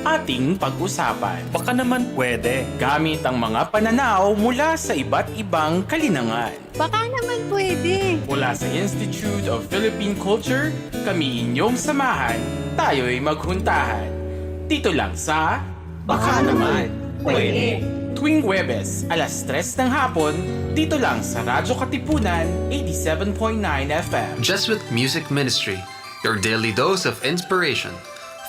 ating pag-usapan. Baka naman pwede. Gamit ang mga pananaw mula sa iba't ibang kalinangan. Baka naman pwede. Mula sa Institute of Philippine Culture, kami inyong samahan, tayo'y maghuntahan. Dito lang sa Baka naman pwede. Tuwing Huwebes, alas 3 ng hapon, dito lang sa Radyo Katipunan, 87.9 FM. Just with Music Ministry, your daily dose of inspiration.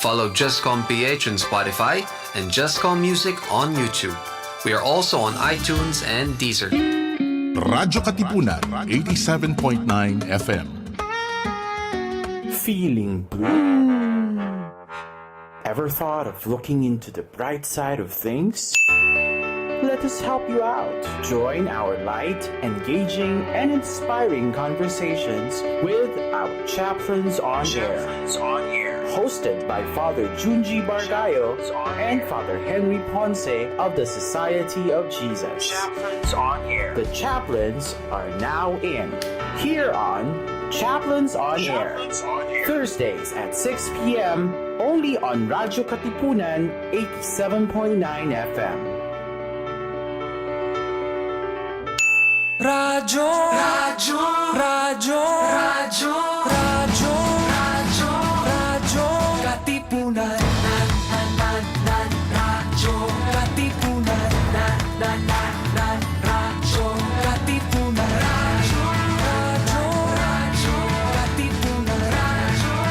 Follow JustCom PH on Spotify and JustCom Music on YouTube. We are also on iTunes and Deezer. Radyo Katipunan, 87.9 FM. Feeling blue? Ever thought of looking into the bright side of things? Let us help you out. Join our light, engaging, and inspiring conversations with our Chaplains on Air. Hosted by Father Junji Bargayo and Father Henry Ponce of the Society of Jesus. Chaplains on Air. The chaplains are now in. Here on Chaplains on Air. Thursdays at 6 p.m. only on Radyo Katipunan 87.9 FM. Radyo, Radyo, Radyo, Radyo, Radyo, Radyo, Radyo, Katipunan, Radyo, Katipunan, Radyo, Katipunan, Radyo, Radyo, Radyo, Katipunan, Radyo,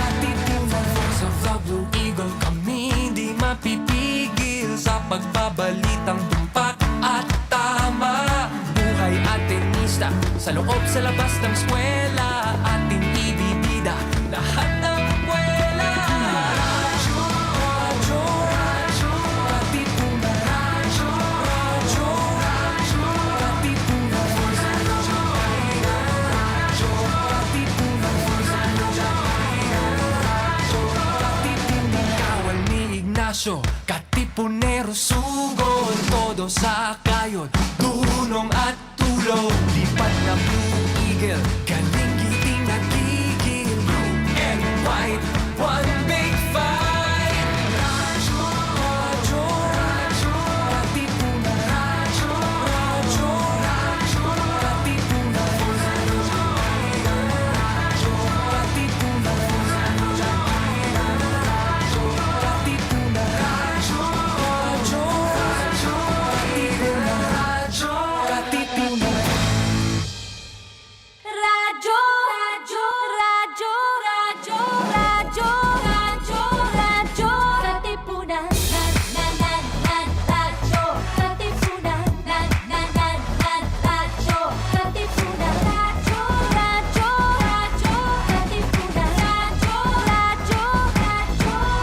Katipunan. Voice of the Blue Eagle, kami di mapipigil sa pagbabalitang tumpak at tama. Buhay at tenista, sa loob sa labas ng eskwela, ating ibibida lahat ng kwela. Radyo, Radyo, Radyo, Katipunan, Radyo, Radyo, Radyo, Katipunan, Radyo, Katipunan, Radyo, Katipunan. Kawal ni Ignacio, Katipunero, sugod, todo sa kayod, tunong at tulog. Lipat na Blue Eagle, galing giting nagigil. Blue and white, one big fight. Radyo, Radyo, Radyo, Katipunan, Radyo, Radyo, Radyo, Katipunan, Radyo, Katipunan, Radyo, Katipunan, Radyo, Radyo, Radyo, Katipunan, Radyo, Katipunan. Radyo, radyo, radyo, radyo, radyo, radyo, radyo, Katipunan, radyo, Katipunan, radyo, Katipunan, radyo, radyo, radyo, Katipunan, radyo,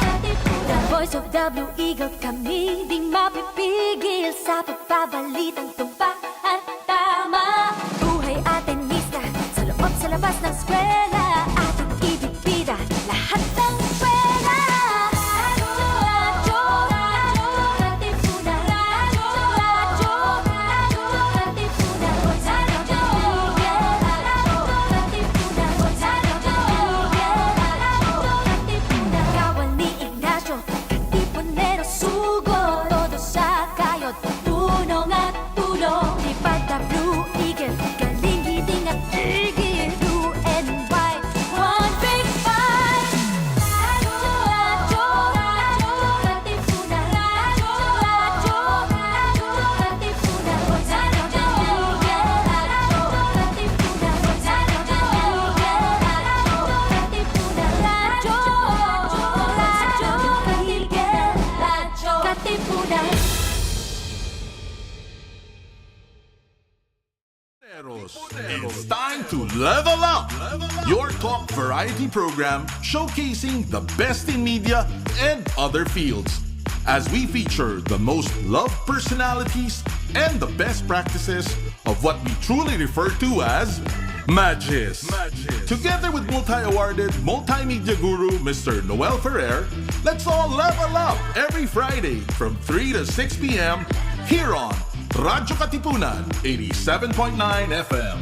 Katipunan. Voice of the Blue Eagle, kami di mapipigil sa pagbabalitang tumpak at tama. Buhay at tenista, sa loob sa labas ng eskwela, ating ibibida lahat ng kwela. Radyo, radyo, radyo, Katipunan, radyo, radyo, radyo, Katipunan, radyo, Katipunan, radyo, Katipunan. Kawal ni Ignacio, Katipunero, sugod, todo sa kayod, tunong at tulong. Lipat na Blue Eagle, galing giting at tigil. Blue and white, one big fight. Radyo, radyo, radyo, Katipunan, radyo, radyo, radyo, Katipunan, radyo, Katipunan, radyo, Katipunan, radyo, radyo, Katipunan. It's time to level up! Your top variety program showcasing the best in media and other fields. As we feature the most loved personalities and the best practices of what we truly refer to as Magis. Together with multi-awarded multimedia guru Mr. Noel Ferrer, let's all level up every Friday from 3 to 6 p.m. here on Radyo Katipunan 87.9 FM.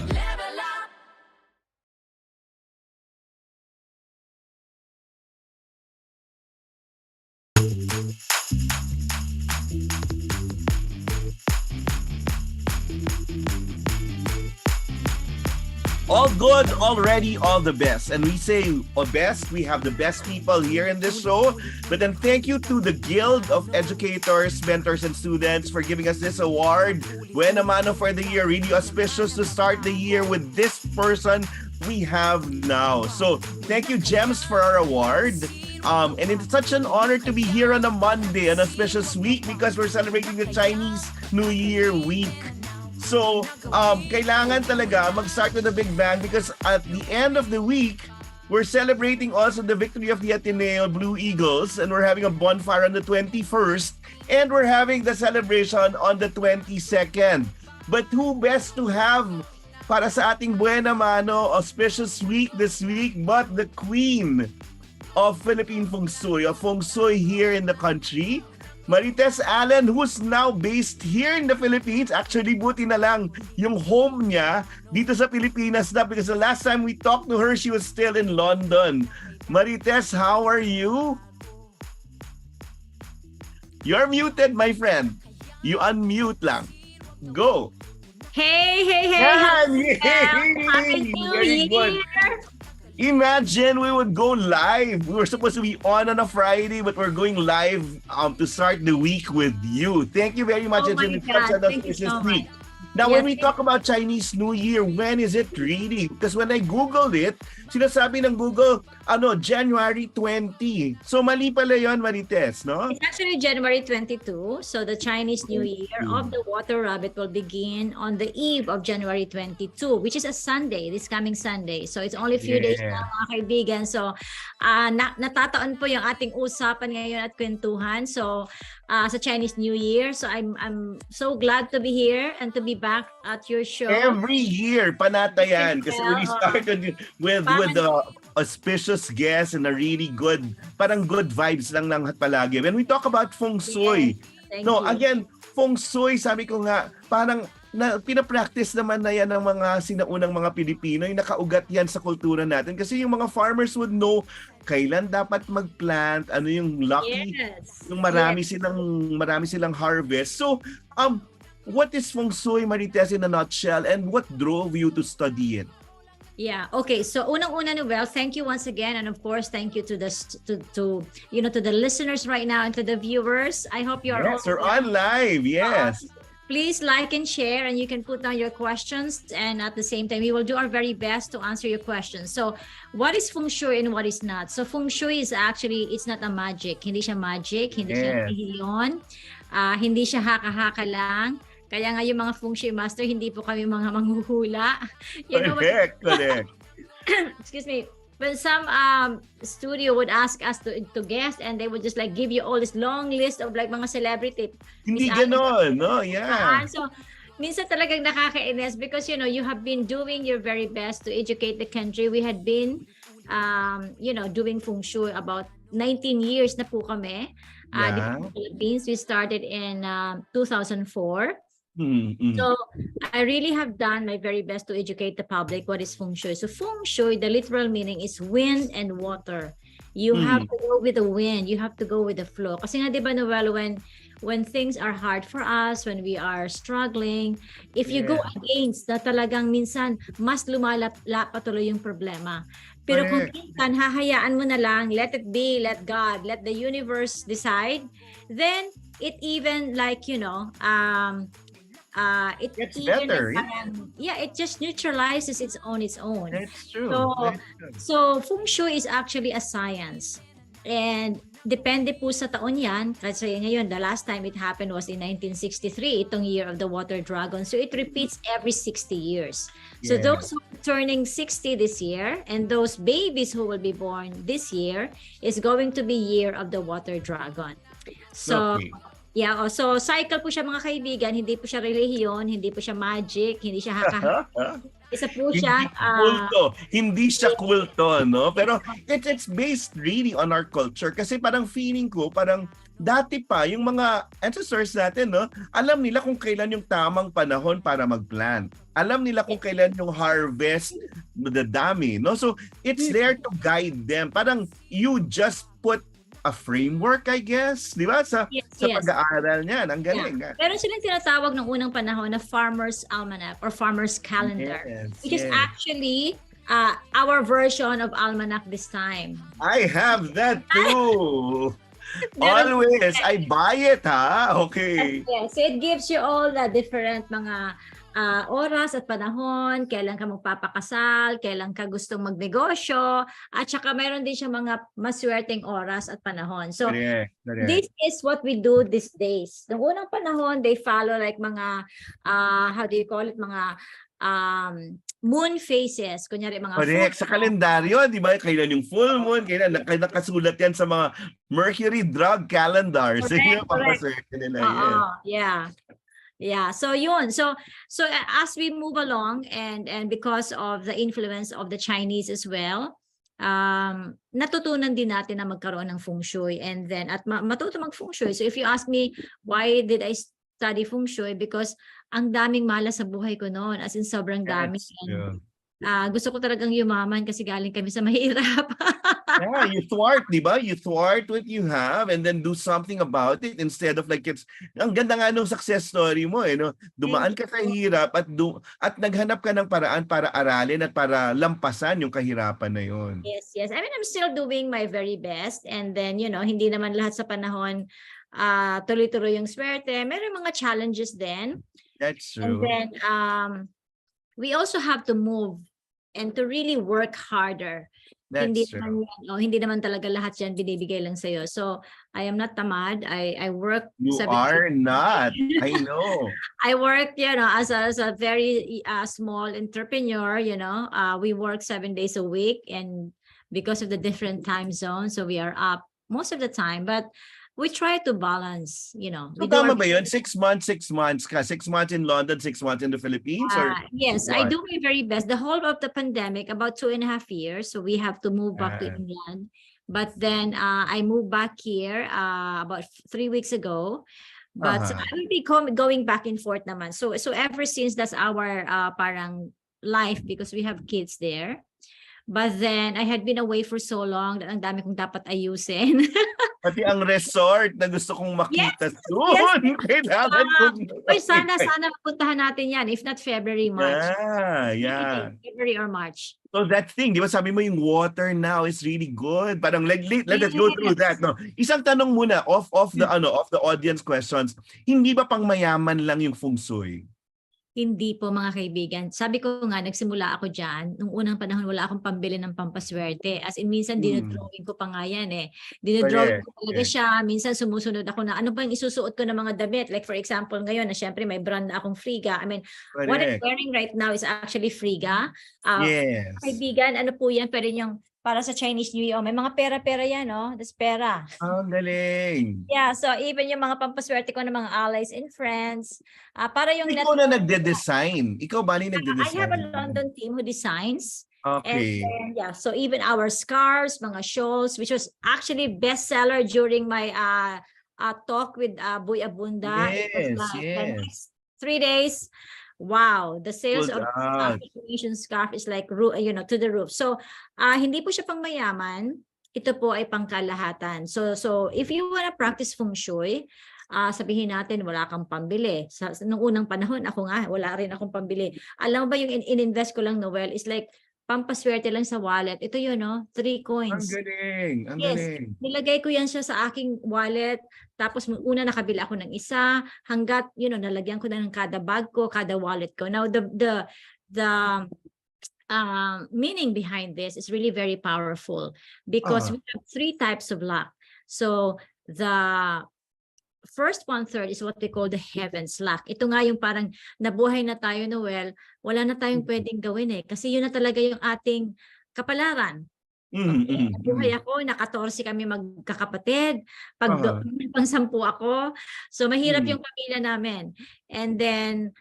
All good, already, all the best. And we say best, we have the best people here in this show. But then thank you to the Guild of Educators, Mentors, and Students for giving us this award. Buena Mano for the year. Really auspicious to start the year with this person we have now. So thank you, Gems, for our award. And it's such an honor to be here on a Monday, an auspicious week, because we're celebrating the Chinese New Year week. So, kailangan talaga mag-start with a big bang because at the end of the week, we're celebrating also the victory of the Ateneo Blue Eagles, and we're having a bonfire on the 21st, and we're having the celebration on the 22nd. But who best to have para sa ating Buena Mano auspicious week this week but the Queen of Philippine Feng Shui, of Feng Shui here in the country, Marites Allen, who's now based here in the Philippines. Actually, buti na lang yung home niya dito sa Pilipinas na, because the last time we talked to her, she was still in London. Marites, how are you? You're muted, my friend. You unmute lang. Go. Hey! Yan! Happy New Very good. Year! Imagine we would go live. We were supposed to be on a Friday, but we're going live to start the week with you. Thank you very much. Oh It's my been God, such an thank you auspicious so week. much. Now, when we Yes, talk about Chinese New Year, when is it really? Because when I Googled it, sinasabi ng Google, January 20. So, mali pala yun, Marites, no? It's actually January 22, so the Chinese New Year of the Water Rabbit will begin on the eve of January 22, which is a Sunday, this coming Sunday. So it's only a few days na, mga kaibigan. So natataon po yung ating usapan ngayon at kwentuhan. So sa Chinese New Year. So I'm so glad to be here and to be back at your show. Every year, panatayan. Kasi we started with the auspicious guests and a really good, parang good vibes lang ng palagi. When we talk about Feng Shui, Thank you. again, Feng Shui, sabi ko nga, parang pinapractice naman na yan ng mga sinaunang mga Pilipino, yung nakaugat yan sa kultura natin. Kasi yung mga farmers would know kailan dapat mag-plant, ano yung lucky, yung marami silang harvest. So, what is Feng Shui, Marites, in a nutshell, and what drove you to study it? Yeah. Okay. So unang-una, Noel, thank you once again, and of course, thank you to the to the listeners right now and to the viewers. I hope you are Yes, we're on live. Yes. Please like and share, and you can put down your questions, and at the same time, we will do our very best to answer your questions. So, what is Feng Shui and what is not? So, Feng Shui is actually, it's not a magic. Hindi siya magic, hindi siya religion, hindi siya haka-haka lang. Kaya nga yung mga Feng Shui master, hindi po kami mga manghuhula. Correct. Excuse me. When some studio would ask us to guest, and they would just like give you all this long list of like mga celebrity. Hindi ganon, no? Yeah. So, minsan talagang nakakainis because, you have been doing your very best to educate the country. We had been, doing Feng Shui about 19 years na po kami. Dito sa Philippines. We started in 2004. So I really have done my very best to educate the public what is Feng Shui. So Feng Shui, the literal meaning is wind and water. You have to go with the wind. You have to go with the flow. Kasi nga, di ba, Noel, when things are hard for us, when we are struggling, if you go against, na talagang minsan, mas lumalala patuloy yung problema. Pero kung minsan, hahayaan mo na lang, let it be, let God, let the universe decide, then it even like, it gets even better. it just neutralizes its own. That's true. So Feng Shui is actually a science, and depende po sa taon yan. Kasi ngayon, the last time it happened was in 1963, itong year of the water dragon. So it repeats every 60 years. So those who are turning 60 this year, and those babies who will be born this year, is going to be year of the water dragon. So so cycle po siya, mga kaibigan, hindi po siya relihiyon, hindi po siya magic, hindi siya isa po siya hindi siya kulto, no? Pero it's based really on our culture, kasi parang feeling ko, parang dati pa yung mga ancestors natin, no, alam nila kung kailan yung tamang panahon para mag-plant. Alam nila kung kailan yung harvest dadami, no? So it's there to guide them. Parang you just put a framework, I guess, di ba? Sa Yes. pag-aaral niyan. Ang galing. Meron silang tinatawag ng unang panahon na Farmer's Almanac or Farmer's Calendar, which is actually our version of Almanac this time. I have that too. Always. I buy it, ha? Okay. Yes, so it gives you all the different mga oras at panahon, kailan ka magpapakasal, kailan ka gustong magnegosyo, at saka mayroon din siya mga maswerteng oras at panahon. So, Correct. this is what we do these days. Noong unang panahon, they follow like mga, how do you call it, mga moon phases. Kunyari, mga Correct. Sa kalendaryo, di ba? Kailan yung full moon, kailan nakasulat yan sa mga Mercury drug calendars. Correct, Yung papaswerte nila yan. Yeah. So yun. So as we move along and because of the influence of the Chinese as well, natutunan din natin na magkaroon ng Feng Shui and then at matuto mag Feng Shui. So if you ask me why did I study Feng Shui, because ang daming malas sa buhay ko noon, as in sobrang dami. Gusto ko talagang yumaman kasi galing kami sa mahirap. Yeah, you thwart, di ba? You thwart what you have and then do something about it instead of like it's... Ang ganda nga nung success story mo, no? Dumaan ka sa hirap at naghanap ka ng paraan para aralin at para lampasan yung kahirapan na yun. Yes. I mean, I'm still doing my very best and then, hindi naman lahat sa panahon tuloy-tuloy yung swerte. Meron mga challenges din. That's true. And then, we also have to move and to really work harder. Hindi naman talaga lahat yan binibigay lang sa'yo. So, I am not tamad. I work. You are not. I know. I work, as a very small entrepreneur, we work 7 days a week and because of the different time zones, so we are up most of the time. But we try to balance, So tama ba yun? 6 months ka? 6 months in London, 6 months in the Philippines? Yes, what? I do my very best. The whole of the pandemic, about 2.5 years, so we have to move back to England. But then I moved back here about 3 weeks ago. But so I will be going back and forth naman. So ever since, that's our parang life because we have kids there. But then I had been away for so long that ang dami kong dapat ayusin. Pati ang resort na gusto kong makita soon. Kailangan sana mapuntahan natin yan. If not February, March. Yeah. February or March. So that thing, di ba sabi mo yung water now is really good. Parang let us go through that. No? Isang tanong muna off the audience questions. Hindi ba pang mayaman lang yung Feng Shui? Hindi po mga kaibigan. Sabi ko nga, nagsimula ako dyan. Nung unang panahon, wala akong pambili ng pampaswerte. As in, minsan dinodrawing ko pa nga yan eh. Dinodrawing ko talaga siya. Minsan sumusunod ako na ano ba yung isusuot ko ng mga damit. Like for example, ngayon na syempre may brand na akong Friga. I mean, what I'm wearing right now is actually Friga. Yes. Kaibigan, ano po yan? Pwede niyong para sa Chinese New Year. May mga pera-pera yan, no? That's pera. Ang galing. Yeah, so even yung mga pampaswerte ko ng mga allies and friends, para yung... Ikaw na nagde-design. Ikaw ba ni nagde-design? I have a London team who designs. Okay. And then, so even our scarves, mga shawls, which was actually bestseller during my talk with Boy Abunda. Yes, The next 3 days. Wow, the sales of Asian scarf is like to the roof. So hindi po siya pang mayaman, ito po ay pangkalahatan. So if you wanna practice Feng Shui, sabihin natin wala kang pambili. Nung unang panahon ako nga wala rin akong pambili. Alam mo ba yung in-invest ko lang, Noel, is like pampaswerte lang sa wallet. Ito yun, 3 coins. Ang galing. Galing. Nilagay ko yan siya sa aking wallet. Tapos una nakabila ako ng isa hanggat nalagyan ko na ng kada bag ko, kada wallet ko. Now the meaning behind this is really very powerful because we have 3 types of luck. So the first 1/3 is what we call the heavens luck. Ito nga yung parang nabuhay na tayo, Noel, wala na tayong pwedeng gawin kasi yun na talaga yung ating kapalaran. Okay. Nabuhay ako, na 14 kami magkakapatid, pang 10 ako. So mahirap yung pamilya namin. And then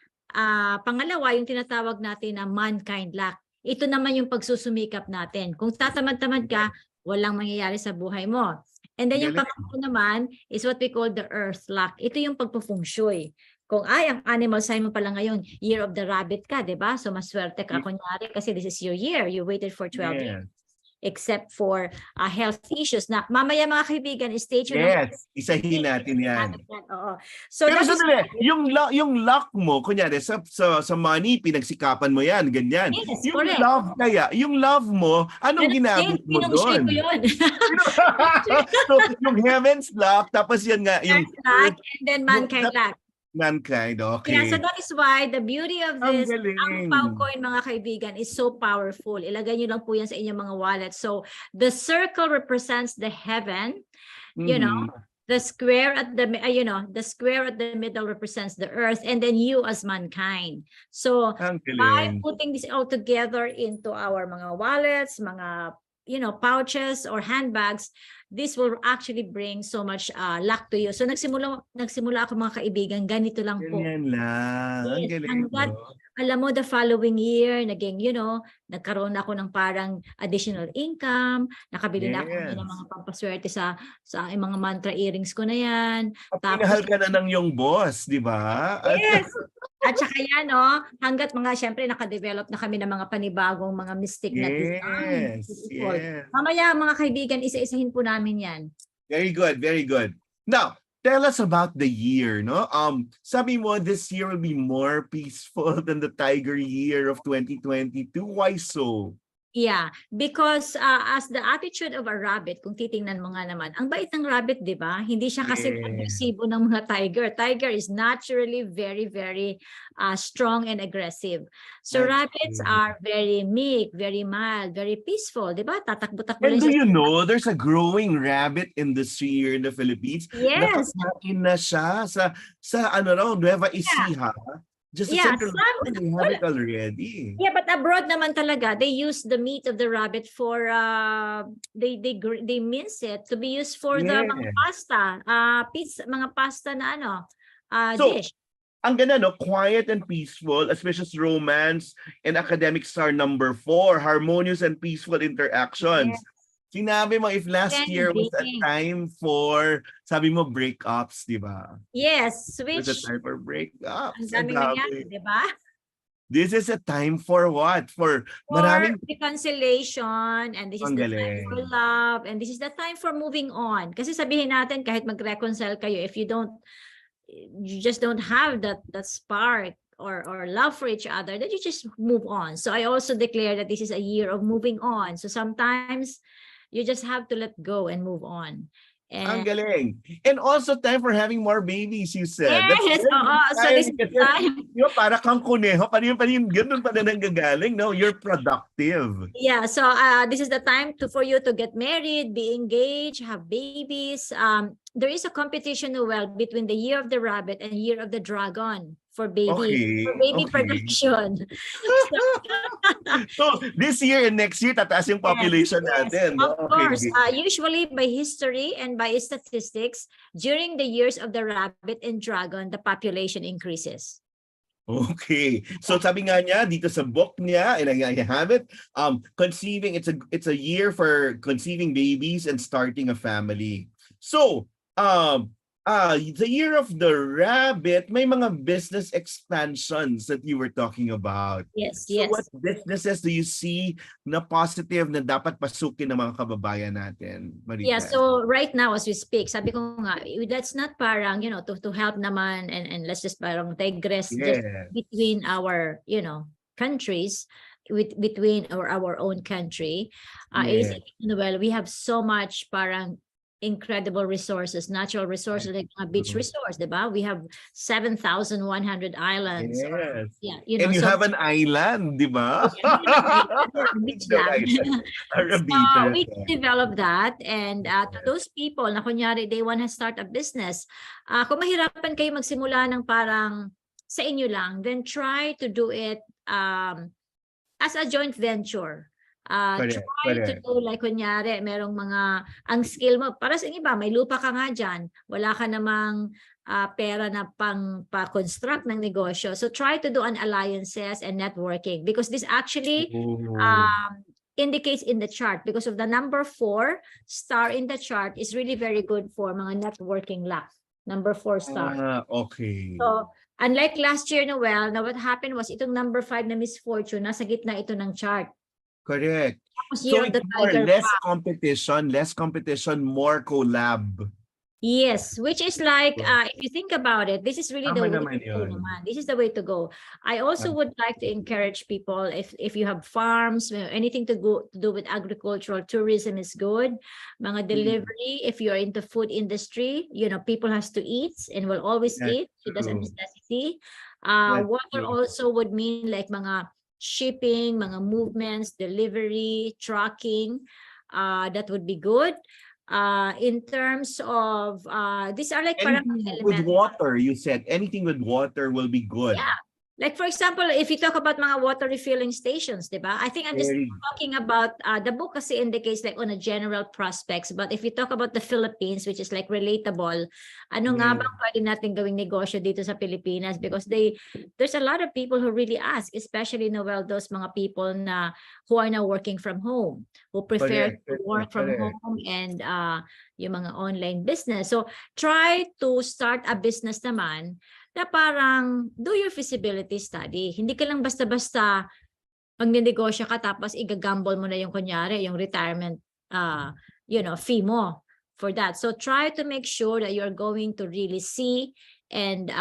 pangalawa, yung tinatawag natin na mankind luck. Ito naman yung pagsusumikap natin. Kung tatamad-tamad ka, walang mangyayari sa buhay mo. And then yung pangatlo naman is what we call the earth luck. Ito yung pagpo-Feng Shui. Kung ang animal sign mo pala ngayon, year of the rabbit ka, 'di ba? So maswerte ka kunyari kasi this is your year. You waited for 12 years. except for health issues. Na mamaya mga kaibigan, stay tuned. Yes, isahin natin yan. Oo. So Pero that is sandali, yung luck mo, kunyari sa money, pinagsikapan mo yan, ganyan. Yes, Yung correct. love kaya, yung love mo, anong ginamit mo Pinong-share doon? ko yun. So, yung heaven's luck, tapos yan nga, yung Earth luck, and then mankind luck. mankind, okay. Yeah, so that is why the beauty of Ang this galing. ang coin, mga kaibigan, is so powerful. Ilagay nyo lang po yan sa inyong mga wallet. So the circle represents the heaven, you know, the square at the the square at the middle represents the earth, and then you as mankind. So Ang by galing. putting this all together into our mga wallets, mga pouches or handbags, this will actually bring so much luck to you. So nagsimula ako, mga kaibigan, ganito lang po. Ganyan lang. Ang Yes, galing. hanggat, no? alam mo, the following year, naging, nagkaroon ako ng parang additional income, nakabili na ako Yes. ng mga pampaswerte sa mga mantra earrings ko na yan. Pinahal ka na ng yung boss, di ba? Yes! At saka yan, hanggat syempre, nakadevelop na kami ng mga panibagong mga mystic na design. Yes, yes. Mamaya, mga kaibigan, isa-isahin po namin yan. Very good, very good. Now, tell us about the year, no? Sabi mo, this year will be more peaceful than the tiger year of 2022. Why so? Yeah, because as the attitude of a rabbit, kung titingnan mo nga naman, ang bait ng rabbit, di ba? Hindi siya kasi agresibo ng mga tiger. Tiger is naturally very, very strong and aggressive. So That's rabbits true. are very meek, very mild, very peaceful, di ba? Tatakbo-takbo And lang do siya. you know, there's a growing rabbit industry here in the Philippines. Yes. Nakakain na siya sa Nueva Ecija. Just a Yeah, central they have it already. Yeah, but abroad naman talaga, they use the meat of the rabbit for they mince it to be used for the mga Yes. pasta, pizza, mga pasta na So, dish. ang ganda, no? Quiet and peaceful, especially romance and academic star number 4, harmonious and peaceful interactions. Sinabi mo, if last Then year was a dating. time for, sabi mo, breakups, di ba? Yes, It was which a time for breakups. ang Ang daming nangyari, dami. di ba? This is a time for what? For For maraming... reconciliation, and this is Ang the time for galing. love, and this is the time for moving on. Kasi sabihin natin, kahit mag-reconcile kayo, if you just don't have that spark or love for each other, then you just move on. So I also declare that this is a year of moving on. So sometimes you just have to let go and move on. Ang And galing. And also time for having more babies, you said. yes, very oo. good So this is time. the time. Di ba, para kang kuneho. Ganun pa na nanggagaling. No, you're productive. Yeah, so this is the time for you to get married, be engaged, have babies. There is a competition, Noel, between the year of the rabbit and year of the dragon for baby Okay. production. So, this year and next year, tataas yung population natin. No? Of course, usually by history and by statistics, during the years of the rabbit and dragon, the population increases. Okay. So sabi nga niya dito sa book niya, and I have it, conceiving, it's a year for conceiving babies and starting a family. So, the year of the rabbit, may mga business expansions that you were talking about. Yes, So yes. what businesses do you see na positive na dapat pasukin ng mga kababayan natin, Marites? Yeah, so right now as we speak, sabi ko nga, that's not parang, to help naman and let's just parang digress just Yeah. between our, countries, between our own country. Yeah. Well, we have so much parang incredible resources, natural resources like beach resource, diba? We have 7,100 islands. Yes. Yeah, And you so, have an island, di ba? beach No, lang. Or a So beach. we develop that, and to those people na kunyari they want to start a business, kung mahirapan kayo magsimula ng parang sa inyo lang, then try to do it as a joint venture. Try to do like kunyari merong ang skill mo, para sa iba may lupa ka nga dyan, wala ka namang pera na pa-construct ng negosyo, so try to do an alliances and networking, because this actually indicates in the chart, because of the number 4 star in the chart is really very good for mga networking luck. Number 4 star. Okay. So unlike last year, Noel, na what happened was itong number 5 na misfortune, nasa gitna ito ng chart. Correct. Tapos So Year of it's the more Tiger. less competition, more collab. Yes, which is like, if you think about it, this is really the Tama way naman to go yun. naman. This is the way to go. I also would like to encourage people, if you have farms, anything to do with agricultural tourism is good. Mga delivery, if you're into food industry, people has to eat and will always That's eat. So that's a true. necessity. That's Water true. also would mean like mga shipping, mga movements, delivery, trucking. That would be good. In terms of these are like parang Anything with elements. water, you said. Anything with water will be good. Yeah. Like for example, if you talk about mga water refilling stations, diba? I think I'm just Very talking about the book kasi indicates like on a general prospects. But if you talk about the Philippines, which is like relatable, ano nga bang pwede natin gawing negosyo dito sa Pilipinas? Because there's a lot of people who really ask, especially Noel, those mga people who are now working from home, who prefer Correct, to work from correct. home and yung mga online business. So try to start a business naman na parang do your feasibility study. Hindi ka lang basta-basta magnenegosyo ka tapos igagamble mo na yung kunyari, yung retirement fee mo for that. So try to make sure that you're going to really see and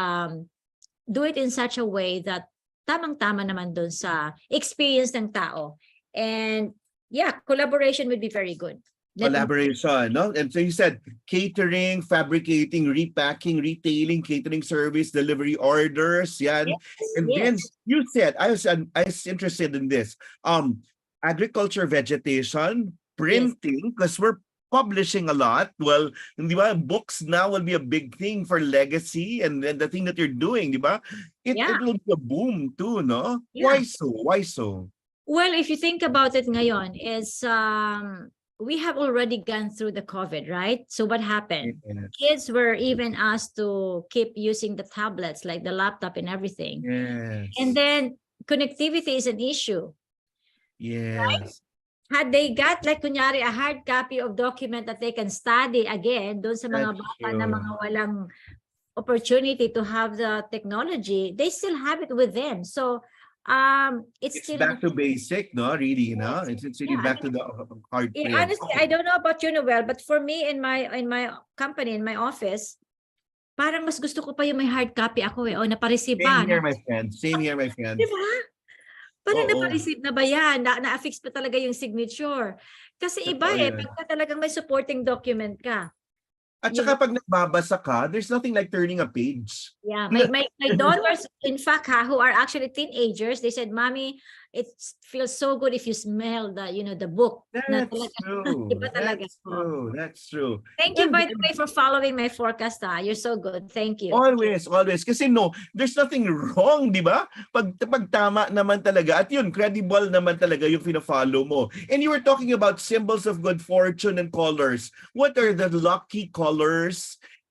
do it in such a way that tamang-tama naman dun sa experience ng tao. And yeah, collaboration would be very good. Collaboration, no? And so you said catering, fabricating, repacking, retailing, catering service, delivery orders, yan. Yes, And then you said, I was interested in this. Agriculture, vegetation, printing, because we're publishing a lot. Well, di ba, books now will be a big thing for legacy and the thing that you're doing, di ba? It will be a boom too, no? Yeah. Why so? Well, if you think about it ngayon, is we have already gone through the COVID, right? So what happened? Yes. Kids were even asked to keep using the tablets, like the laptop and everything. Yes. And then connectivity is an issue. Yes. Right? Had they got like kunyari a hard copy of document that they can study again, doon sa mga bata na mga walang opportunity to have the technology, they still have it with them. So it's still back to basic, no? Really, no? It's really back to the hard print. Honestly, I don't know about you, Noel, but for me in my company, in my office, parang mas gusto ko pa yung may hard copy ako eh. O napareceive ba? Same here, my friend. Same here, my friend. Diba? Parang napareceive na ba yan? Na-affix pa talaga yung signature. Kasi iba pagka talagang may supporting document ka. At saka pag nagbabasa ka, there's nothing like turning a page. Yeah, my daughters, in fact, who are actually teenagers, they said, "Mommy, it feels so good if you smell the book." That's true. That's true. Thank you, by the way, for following my forecast. You're so good. Thank you. Always. Kasi there's nothing wrong, di ba? Pag tama naman talaga. At yun, credible naman talaga yung fina-follow mo. And you were talking about symbols of good fortune and colors. What are the lucky colors?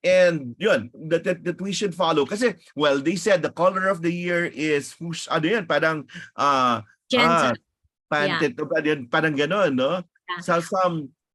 And yun, that we should follow. Kasi, well, they said the color of the year is, parang, panted, parang ganon, no? Yeah. So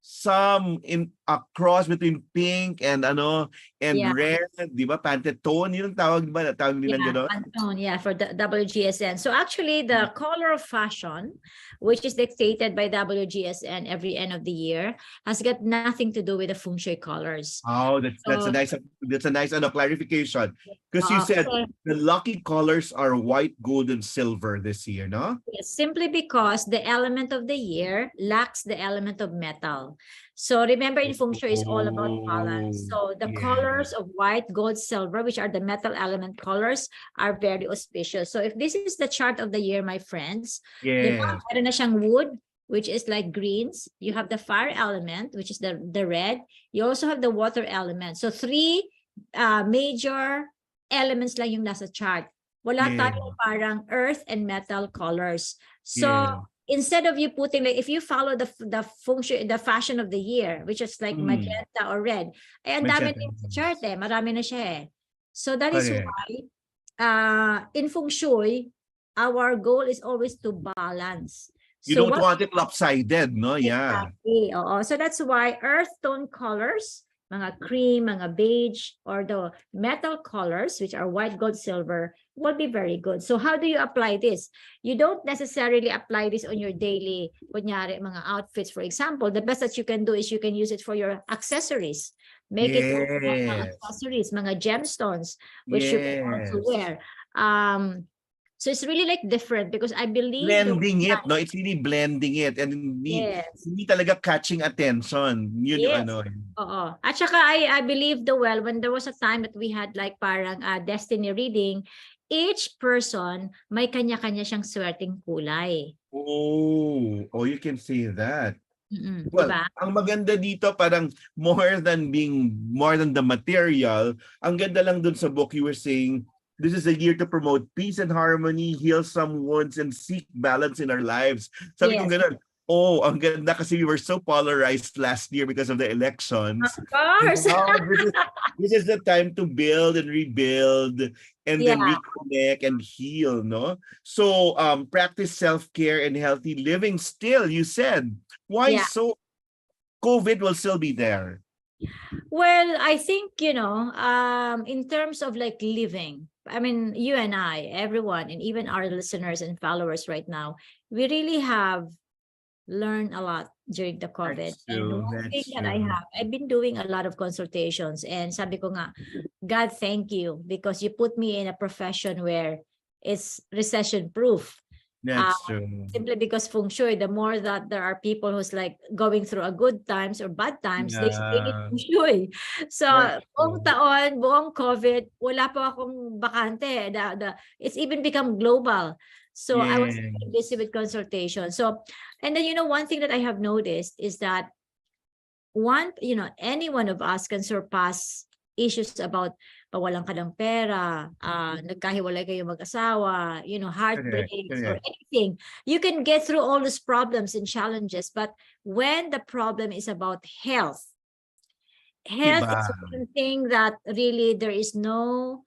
some in a cross between pink and red, di ba? Pantone, yun ang tawag, di ba? Tawag nilang ganon? Pantone, for the WGSN. So actually, the color of fashion, which is dictated by WGSN every end of the year, has got nothing to do with the Feng Shui colors. Oh, that's a nice clarification. Because you said the lucky colors are white, gold, and silver this year, no? Yes, simply because the element of the year lacks the element of metal. So remember, in Feng Shui is all about balance. So the colors of white, gold, silver, which are the metal element colors, are very auspicious. So if this is the chart of the year, my friends, meron na siyang wood, which is like greens. You have the fire element, which is the red. You also have the water element. So three major elements lang yung nasa chart. Wala tayong parang earth and metal colors. So instead of you putting, like, if you follow the Feng Shui, the fashion of the year, which is like magenta or red, ang dami din sa chart marami na siya So that is why in Feng Shui, our goal is always to balance. You don't want it lopsided, no? Yeah. Exactly. So that's why earth tone colors mga cream, mga beige, or the metal colors, which are white, gold, silver, will be very good. So how do you apply this? You don't necessarily apply this on your daily, kunyari, mga outfits, for example. The best that you can do is you can use it for your accessories. Make it mga Yes. accessories, mga gemstones, which you can also Yes. wear. So it's really like different because I believe Blending it, no? It's really blending it and yes. hindi talaga catching attention. Yun yung Yes. ano. Oo. At saka I believe when there was a time that we had like parang destiny reading, each person may kanya-kanya siyang swerteng kulay. Oh, you can say that. Well, Diba? ang maganda dito parang more than the material, ang ganda lang dun sa book you were saying, this is a year to promote peace and harmony, heal some wounds, and seek balance in our lives. Sabi ko Yes. ganun, ang ganda kasi we were so polarized last year because of the elections. Of course. Now, this is the time to build and rebuild and then reconnect and heal, no? So, practice self-care and healthy living still, you said. Why so? COVID will still be there. Well, I think, in terms of like living, I mean, you and I, everyone, and even our listeners and followers right now, we really have learned a lot during the COVID. That's true. And one thing that True. I've been doing a lot of consultations, and sabi ko nga, God, thank you, because you put me in a profession where it's recession proof. That's true. Simply because Feng Shui, the more that there are people who's like going through a good times or bad times, they need Feng Shui. So, buong taon, buong COVID, wala pa akong bakante. It's even become global. So, I was very busy with consultation. So, and then, one thing that I have noticed is that any one of us can surpass issues about pawalan ka ng pera, nagkahiwalay kayo mag-asawa, heartbreaks or anything. You can get through all those problems and challenges, but when the problem is about health is one thing that really there is no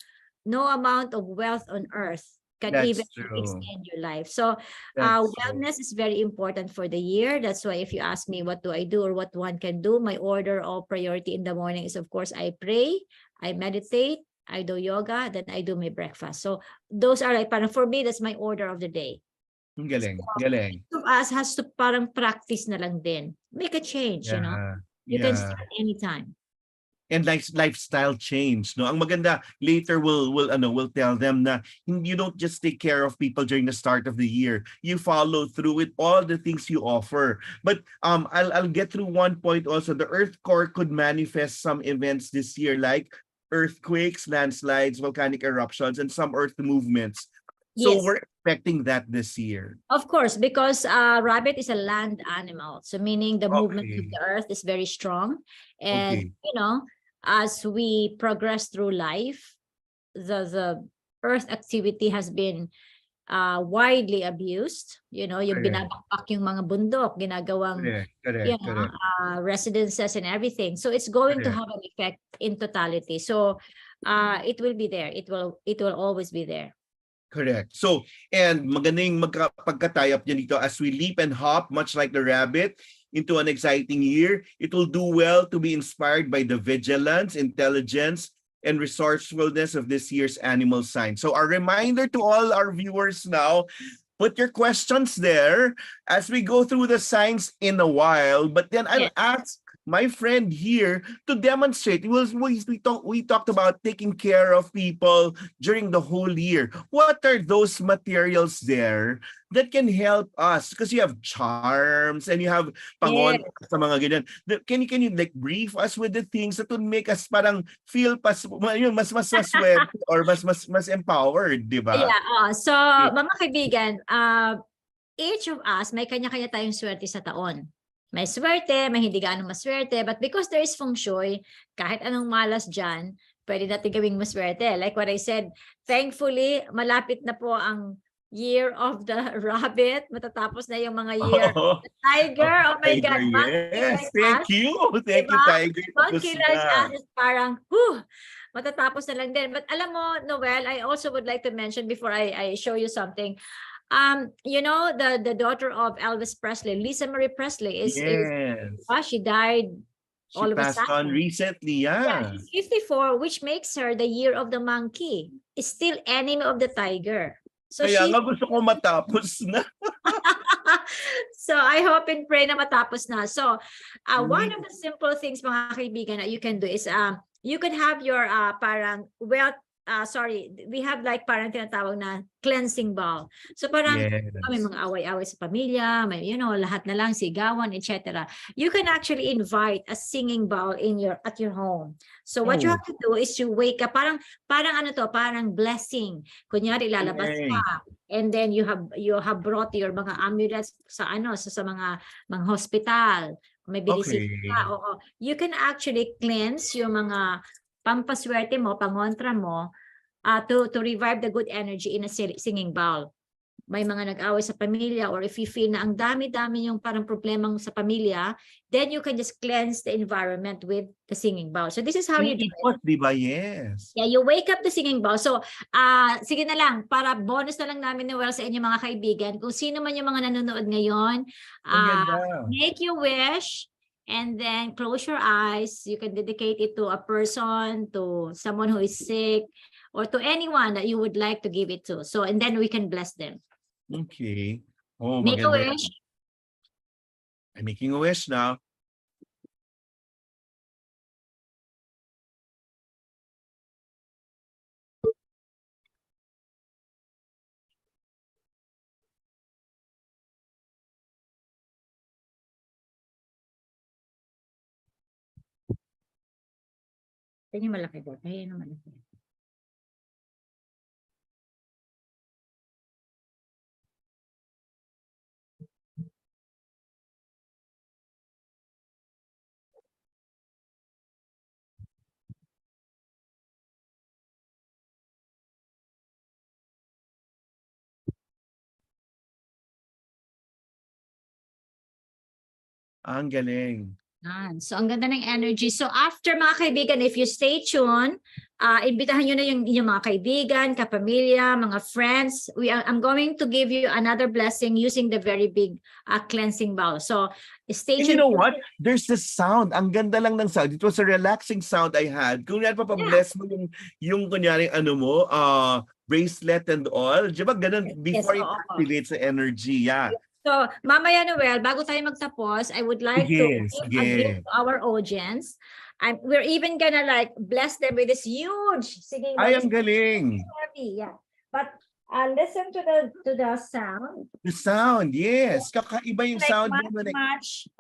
amount of wealth on earth can even extend your life. So wellness is very important for the year. That's why if you ask me what do I do or what one can do, my order of priority in the morning is, of course, I pray, I meditate, I do yoga, then I do my breakfast. So those are like, parang for me, that's my order of the day. Galing. Each of us has to parang practice na lang din. Make a change, You can start anytime. And lifestyle change, no? Ang maganda, later we'll tell them na you don't just take care of people during the start of the year. You follow through with all the things you offer. But I'll get through one point also. The Earth core could manifest some events this year like earthquakes, landslides, volcanic eruptions, and some earth movements. So we're expecting that this year. Of course, because rabbit is a land animal. So meaning the movement of the earth is very strong. And, as we progress through life, the earth activity has been widely abused. Yung binabakbak yung mga bundok, ginagawang residences and everything. So it's going to have an effect in totality. So it will be there. It will always be there. Correct. So, and magaling magkapagkatayap niya dito as we leap and hop, much like the rabbit, into an exciting year. It will do well to be inspired by the vigilance, intelligence, and resourcefulness of this year's animal sign. So, our reminder to all our viewers now, put your questions there as we go through the signs in a while. But then I'll ask my friend here to demonstrate. We talked about taking care of people during the whole year. What are those materials there that can help us? Because you have charms and you have pangon sa mga ganyan. Can you like brief us with the things that would make us parang feel mas swerte or mas empowered, di ba? Yeah. So mga kaibigan, each of us may kanya-kanya tayong swerte sa taon. May swerte, may hindi gaano maswerte. But because there is Feng Shui, kahit anong malas dyan, pwede natin gawing maswerte. Like what I said, thankfully, malapit na po ang year of the rabbit. Matatapos na yung mga year of the tiger. Oh my God. Yes, thank you. Thank you, Tiger. Monkey like us is parang, matatapos na lang din. But alam mo, Noel, I also would like to mention before I show you something, the daughter of Elvis Presley, Lisa Marie Presley, she died She all of a passed on sudden. recently, Yeah, yeah. she's 54, which makes her the year of the monkey. Is still enemy of the tiger. So Kaya she nga gusto ko matapos na. so I hope and pray na matapos na. So one Mm. of the simple things mga kaibigan that you can do is you can have your parang we have like parang tinatawag na cleansing bowl. So parang may Yes. mga away-away sa pamilya, may lahat na lang sigawan, etc. You can actually invite a singing bowl at your home. So what you Oh. have to do is you wake up parang parang blessing. Kunyari lalabas Okay. ka and then you have brought your mga amulets sa mga hospital. May binisita ka. Okay. Oo. You can actually cleanse yung mga pampaswerte mo, pangontra mo, to revive the good energy in a singing bowl. May mga nag-away sa pamilya or if you feel na ang dami-dami yung parang problemang sa pamilya, then you can just cleanse the environment with the singing bowl. So this is how you do it. Iikot, di ba? Yes. Yeah, you wake up the singing bowl. So, sige na lang, para bonus na lang namin ni Noel sa inyo mga kaibigan. Kung sino man yung mga nanonood ngayon, Ang ganda. make your wish and then close your eyes. You can dedicate it to a person, to someone who is sick, or to anyone that you would like to give it to. So, and then we can bless them. Okay. Oh, Make a maganda. wish. I'm making a wish now. Yan yung malaki po. Ayan yung malaki. Ang galing. So, ang ganda ng energy. So, after mga kaibigan, if you stay tuned, imbitahan nyo na yung inyong mga kaibigan, kapamilya, mga friends. I'm going to give you another blessing using the very big cleansing bowl. So, stay And tuned. you know what? There's the sound. Ang ganda lang ng sound. It was a relaxing sound I had. Kung yan papabless mo yung kunyari bracelet and all. Di ba ganun? Before it activates the energy. Yeah. So, mamaya Noel, bago tayo magtapos, I would like to give a gift to our audience. We're even gonna like bless them with this huge singing. Ay, ang galing. Yeah. But listen to the sound. The sound, yes. Kakaiba yung Like sound. much,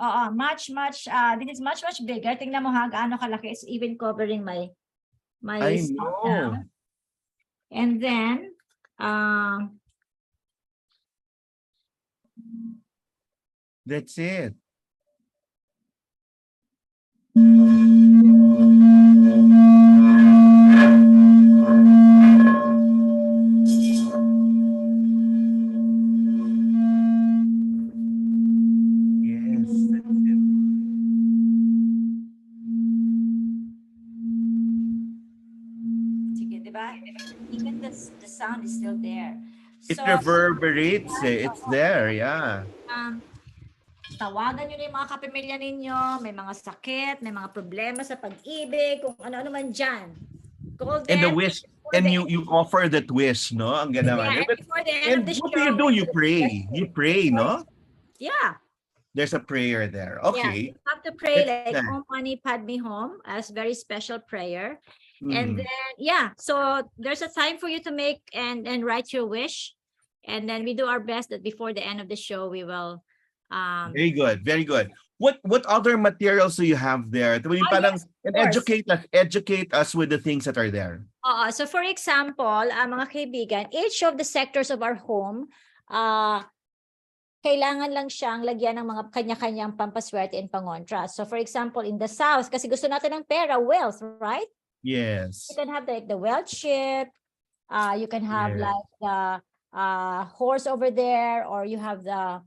this is much bigger. Tingnan mo ha, gaano kalaki. It's even covering my I sound know. now. And then, that's it. Yes, that's it. sige, diba? Even the sound is still there. It So, reverberates. It's there, yeah. tawagan nyo na yung mga kapamilya ninyo, may mga sakit, may mga problema sa pag-ibig, kung ano-ano man dyan. Call them. And the wish, and you offer that wish, no? Ang ganda man. Yeah, and before the end And of the what show, do? You pray. You pray, no? Yeah. There's a prayer there. Yeah, Okay. you have to pray That's like nice. Om Mani Padme Hum as very special prayer. And Mm. then, yeah, so there's a time for you to make and write your wish. And then we do our best that before the end of the show, we will Very good. Very good. What other materials do you have there? Parang, yes, and of course. educate us with the things that are there. So for example, mga kaibigan, each of the sectors of our home, kailangan lang siyang lagyan ng mga kanya-kanyang pampaswerte and pangontra. So for example, in the south, kasi gusto natin ng pera, wealth, right? Yes. You can have the wealth ship, you can have Yeah. like the horse over there, or you have the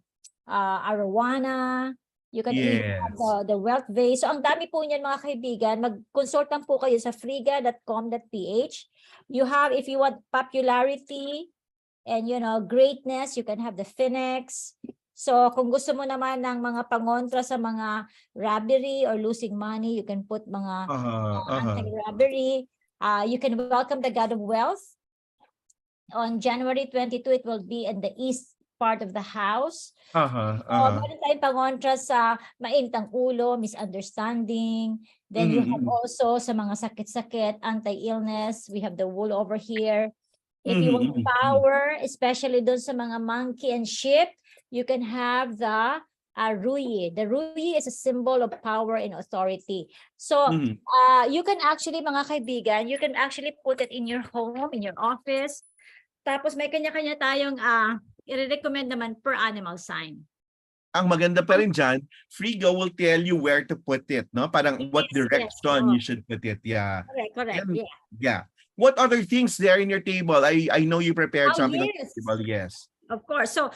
arowana. You can even have Yes. the wealth vase. So ang dami po niyan mga kaibigan. Mag-consult lang po kayo sa friga.com.ph. You have, if you want popularity and greatness, you can have the phoenix. So kung gusto mo naman ng mga pangontra sa mga robbery or losing money, you can put mga anti-robbery. You can welcome the God of Wealth. On January 22, it will be in the east part of the house. Meron tayong pangontra sa maintang ulo, misunderstanding. Then you have also sa mga sakit-sakit, anti-illness. We have the wool over here. If you want power, especially doon sa mga monkey and sheep, you can have the ruyi. The ruyi is a symbol of power and authority. So you can actually, mga kaibigan, you can actually put it in your home, in your office. Tapos may kanya-kanya tayong i-recommend naman per animal sign. Ang maganda pa rin dyan, Frigo will tell you where to put it, no? Parang what direction you should put it. Yeah. Correct. And, yeah. What other things there in your table? I know you prepared something on the table. Yes. Of course. So,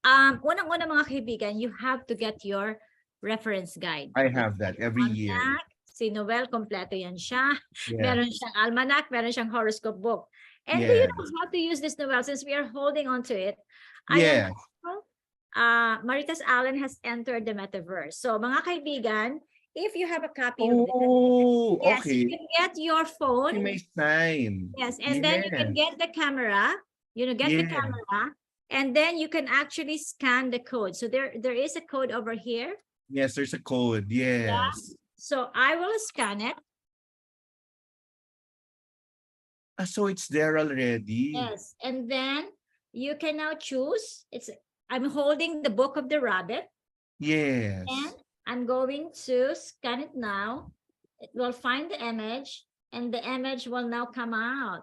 unang-una mga kaibigan, you have to get your reference guide. I have that every year. Si Noel, kompleto yan siya. Yes. Meron siyang almanac, meron siyang horoscope book. And do you know how to use this, Noel? Since we are holding on to it, Marites Allen has entered the metaverse. So, mga kaibigan, if you have a copy of this, you can get your phone. You may sign. Yes, and then you can get the camera. The camera, and then you can actually scan the code. So there is a code over here. Yes, there's a code. Yes. Yeah. So I will scan it. So it's there already. Yes, and then you can now choose. I'm holding the book of the rabbit. Yes. And I'm going to scan it now. It will find the image, and the image will now come out.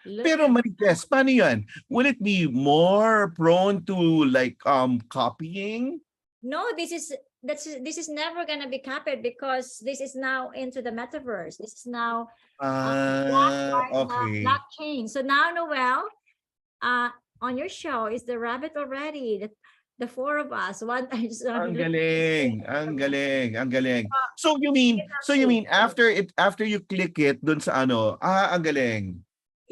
Pero Marites, paano yan? Will it be more prone to like copying? No, this is never gonna be copied because this is now into the metaverse. This is now blockchain. So now, Noel, on your show is the rabbit already. The four of us. Ang galing. So you mean after you click it dun sa ano? Ang galing.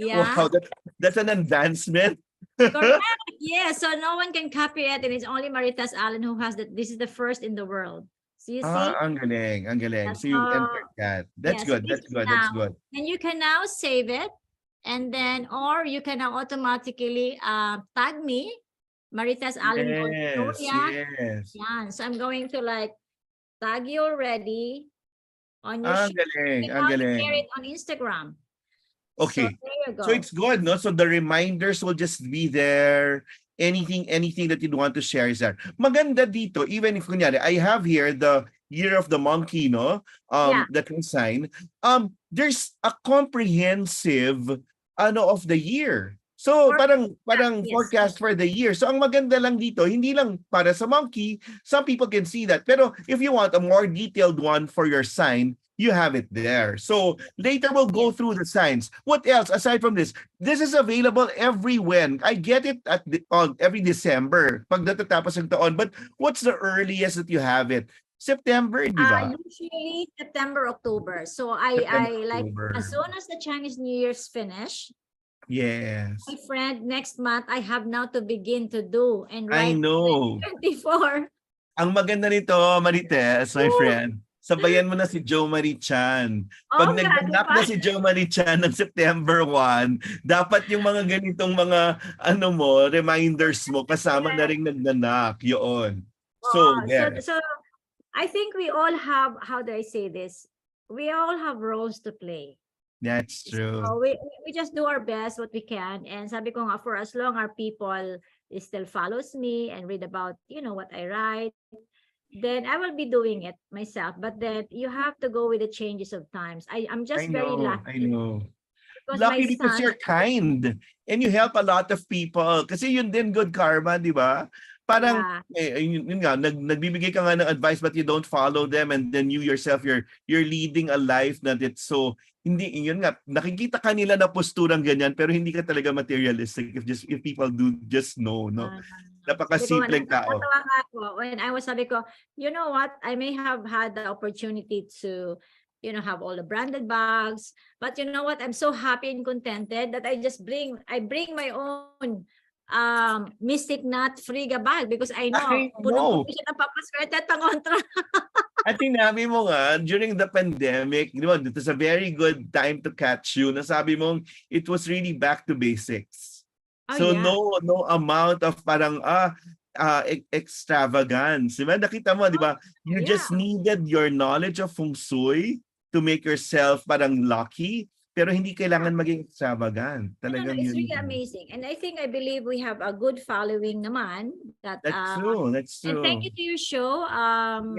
Yeah. Wow, that's an advancement. Correct. Yeah, so no one can copy it, and it's only Marites Allen who has that. This is the first in the world. So you see? Ang galing. So you entered that. That's good. That's good. And you can now save it, and then or you can now automatically tag me, Marites Allen. Yes. Yeah. So I'm going to like tag you already on your Ang galing. Share it on Instagram. Okay. So there you go. So it's good, no? So the reminders will just be there. Anything that you want to share is there. Maganda dito, even if kunyari, I have here the Year of the Monkey, no? That consign. There's a comprehensive of the year. So parang forecast for the year. So ang maganda lang dito, hindi lang para sa monkey, some people can see that. Pero if you want a more detailed one for your sign, you have it there. So later we'll go through the signs. What else aside from this? This is available every when. I get it at every December pag natatapos ang taon. But what's the earliest that you have it? September, di ba? Usually September, October. So I like as soon as the Chinese New Year's finish. Yes. My friend, next month I have now to begin to do and write. I know. 24. Ang maganda nito, Marites, my friend. Sabayan mo na si Jo Marie Chan. Pag nagganap na si Jo Marie Chan ng September 1, dapat yung mga ganitong mga reminders mo kasama na rin nagnanak. Yun. So I think we all have, how do I say this? We all have roles to play. That's true. So we just do our best what we can. And sabi ko nga, for as long our people still follows me and read about, what I write, then I will be doing it myself. But then you have to go with the changes of times. I'm just very lucky. I know. Lucky because you're kind and you help a lot of people. Kasi yun din good karma, di ba? Parang, yun nga, nagbibigay ka nga ng advice but you don't follow them and then you yourself, you're leading a life that it's so, hindi, yun nga, nakikita ka nila na posturang ganyan pero hindi ka talaga materialistic if people do just know, no? Napakasimpleng tao. When I was sabi ko, you know what, I may have had the opportunity to, have all the branded bags, but you know what, I'm so happy and contented that I bring my own Mystic Nut free gabag because I know I know. punong-puno siya ng papaswerte at pangontra. At tinabi mo nga, during the pandemic, di ba, it was a very good time to catch you. Nasabi mong it was really back to basics. Oh, So yeah. no amount of parang extravagance. Di ba? Nakita mo, di ba? You yeah. just needed your knowledge of Feng Shui to make yourself parang lucky, pero hindi kailangan maging extravagant. No, Talagang it's yun. really amazing. And I believe we have a good following naman. That, That's true. That's and true. thank you to your show.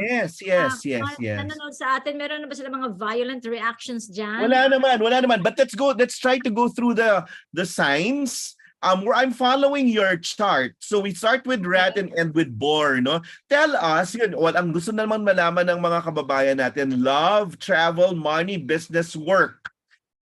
Yes. Nanonood sa atin, meron na ba sila mga violent reactions dyan? Wala naman. But let's try to go through the signs. Where I'm following your chart. So we start with rat and end with boar, no? Tell us, yun, ang gusto naman malaman ng mga kababayan natin, love, travel, money, business, work.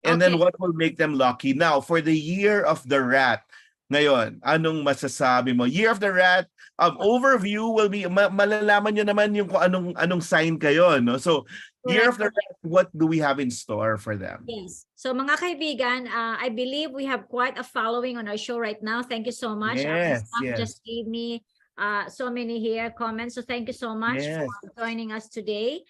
And then what will make them lucky? Now, for the year of the rat, ngayon, anong masasabi mo? Year of the rat, overview will be, malalaman nyo naman yung kung anong sign kayo, no? So, year of the rat, what do we have in store for them? Yes. So mga kaibigan, I believe we have quite a following on our show right now. Thank you so much. Yes. Just gave me so many here comments. So thank you so much for joining us today.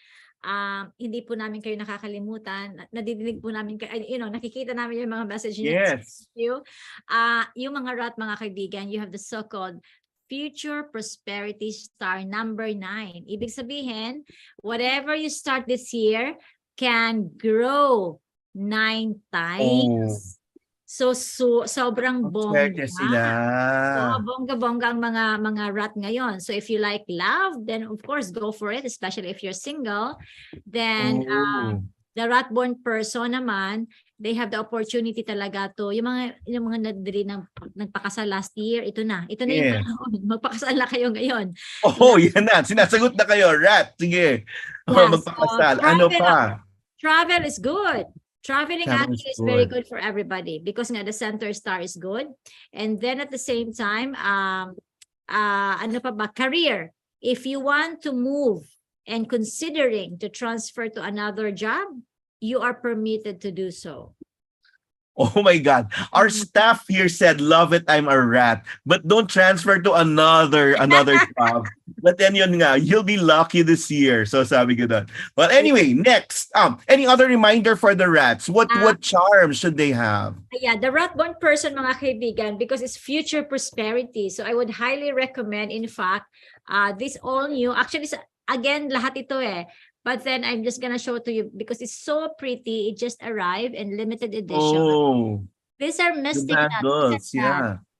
Hindi po namin kayo nakakalimutan. Nadidinig po namin kayo, nakikita namin yung mga message niyo. Yes. Yung mga rat, mga kaibigan, you have the so-called Future Prosperity Star number 9. Ibig sabihin, whatever you start this year can grow 9 times. So sobrang bongga. Sila. So bongga-bongga ang mga rat ngayon. So if you like love, then of course go for it, especially if you're single. Then the rat-born person naman, they have the opportunity talaga to, yung mga nadiri ng nagpakasal last year, ito na yung panahon. Magpakasal na kayo ngayon. Yan na. Sinasagot na kayo, rat. Sige. Magpakasal. Ano pa? Travel is good. Traveling Travel actually is is very good. good for everybody because nga the center star is good. And then at the same time, ano pa ba? Career. If you want to move and considering to transfer to another job, you are permitted to do so. Oh my God. Our staff here said, love it, I'm a rat. But don't transfer to another job. But then yun nga, you'll be lucky this year. So sabi ko doon. Well, anyway, next. Any other reminder for the rats? What charms should they have? Yeah, the rat-born person, mga kaibigan, because it's future prosperity. So I would highly recommend, in fact, this all new. Actually, again, lahat ito But then I'm just gonna show to you because it's so pretty. It just arrived in limited edition. These are mystic nuts.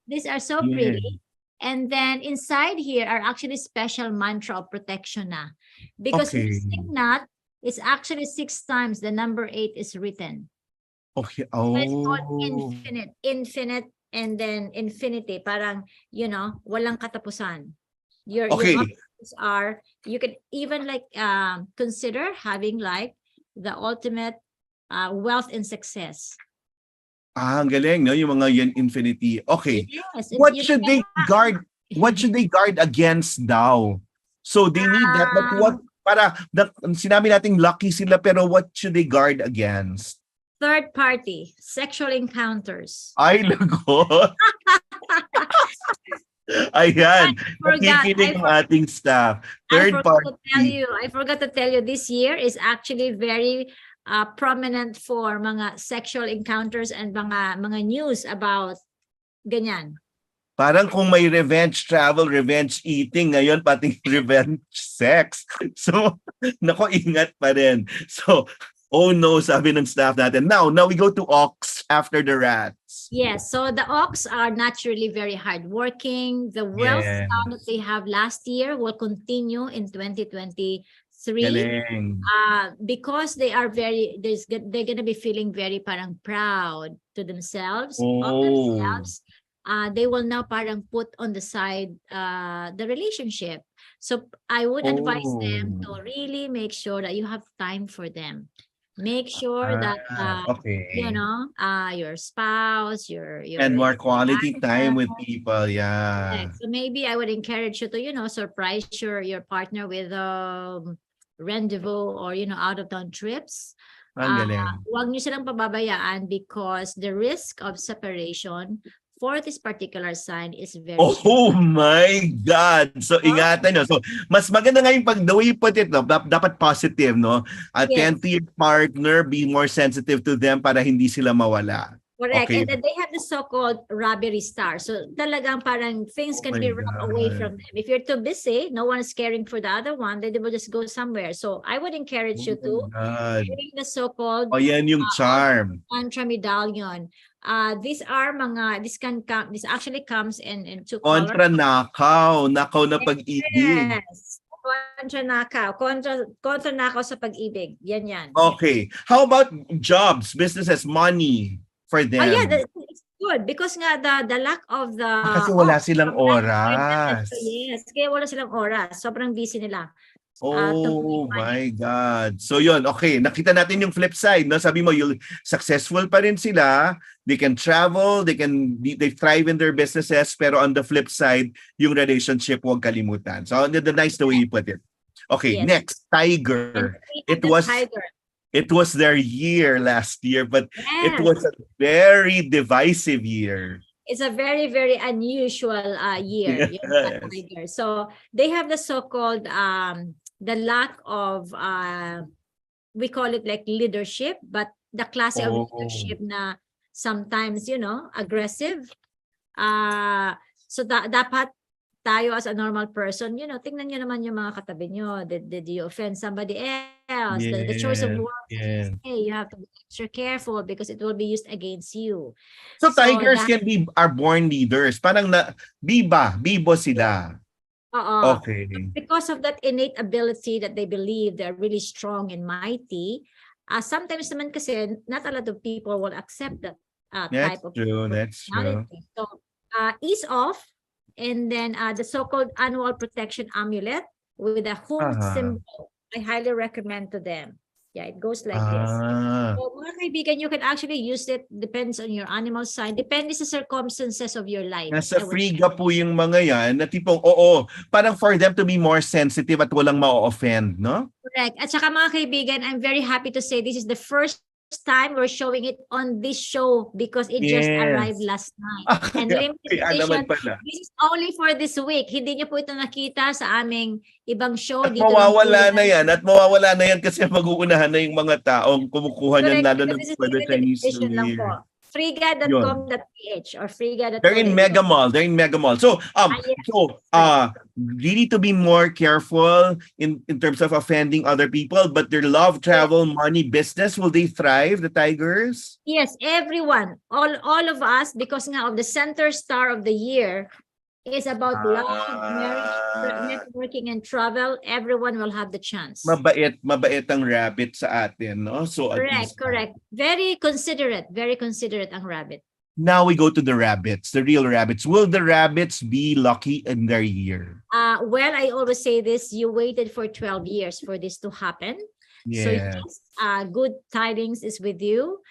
These are so pretty. And then inside here are actually special mantra of protection na. Because mystic nut is actually 6 times the number 8 is written. Okay. So it's called infinite, and then infinity. Parang, walang katapusan. Your options are, you can even consider having the ultimate wealth and success. Ang galing, no? Yung mga yan infinity. Okay. Yes, What should they guard? What should they guard against daw? So they need that. But sinabi nating lucky sila, pero what should they guard against? Third party, sexual encounters. Ay, lagot. Ayan. Nakikinig ang ating staff. Third party. I forgot to tell you, this year is actually very prominent for mga sexual encounters and mga news about ganyan. Parang kung may revenge travel, revenge eating, ngayon pati revenge sex. So, nako, ingat pa rin. So, oh no, sabi ng staff natin. Now we go to ox after the rats. Yes, so the ox are naturally very hardworking. The wealth that they have last year will continue in 2023. Because they are they're gonna be feeling very parang proud to themselves, of themselves. They will now parang put on the side the relationship. So I would advise them to really make sure that you have time for them. Make sure that your spouse, your and more quality time with people. Yeah. So maybe I would encourage you to surprise your partner with rendezvous or out of town trips. Ang galing. Huwag niyo silang pababayaan because the risk of separation for this particular sign is very Oh my God! So, ingatan nyo. So, mas maganda nga yung pag the way you put it, no? Dapat positive, no? Attend to your partner, be more sensitive to them para hindi sila mawala. Correct. Okay. And then they have the so-called robbery star. So talagang parang things can be rubbed away from them. If you're too busy, no one is caring for the other one, then they will just go somewhere. So I would encourage you to bring the so-called O yan yung charm. Tantra medallion. These are mga, this actually comes in two Kontra colors. nakaw. Nakaw na pag-ibig. Yes. Kontra nakaw. Kontra nakaw sa pag-ibig. Yan. Okay. How about jobs, businesses, money for them? Yeah, it's good because nga the lack of the Kasi wala silang oras. Yes, kaya wala silang oras. Sobrang busy nila. Oh my God. So yun, okay. Nakita natin yung flip side, no? Sabi mo, successful pa rin sila. They can travel, they thrive in their businesses, pero on the flip side, yung relationship, huwag kalimutan. So the nice the way you put it. Okay, Yes. next, tiger. It was their year last year, but it was a very divisive year. It's a very, very unusual year. Yes. Yung tiger. So they have the so-called the lack of we call it like leadership, but the class of leadership na sometimes, aggressive. So dapat tayo as a normal person, tingnan nyo naman yung mga katabi nyo. Did you offend somebody else? The choice of words. Yes. Hey, you have to be extra careful because it will be used against you. So tigers are born leaders. Parang bibo sila. Okay. Because of that innate ability that they believe they're really strong and mighty, sometimes naman kasi not a lot of people will accept that type of That's true. So ease off, and then the so-called annual protection amulet with a home symbol, I highly recommend to them. Yeah, it goes like this. So mga kaibigan, you can actually use it, depends on your animal sign, depends sa circumstances of your life. Nasa friga po yung mga yan na tipong, parang for them to be more sensitive at walang ma-offend, no? Correct. At saka mga kaibigan, I'm very happy to say this is the first time we're showing it on this show because it just arrived last night. And limited edition, this is only for this week. Hindi niyo po ito nakita sa aming ibang show. At mawawala na yan kasi mag-uunahan na yung mga taong kumukuha niyan lalo ng for the Chinese New Year. Friga.com.ph or friga.com. They're in Mega Mall. So, you need to be more careful in terms of offending other people, but their love, travel, money, business, will they thrive, the tigers? Yes, everyone, all of us, because nga of the center star of the year is about love, marriage, networking, and travel. Everyone will have the chance. Mabait ang rabbit sa atin, no? So correct. Very considerate ang rabbit. Now we go to the rabbits, the real rabbits. Will the rabbits be lucky in their year? Well, I always say this, you waited for 12 years for this to happen. Yes. So yes, good tidings is with you.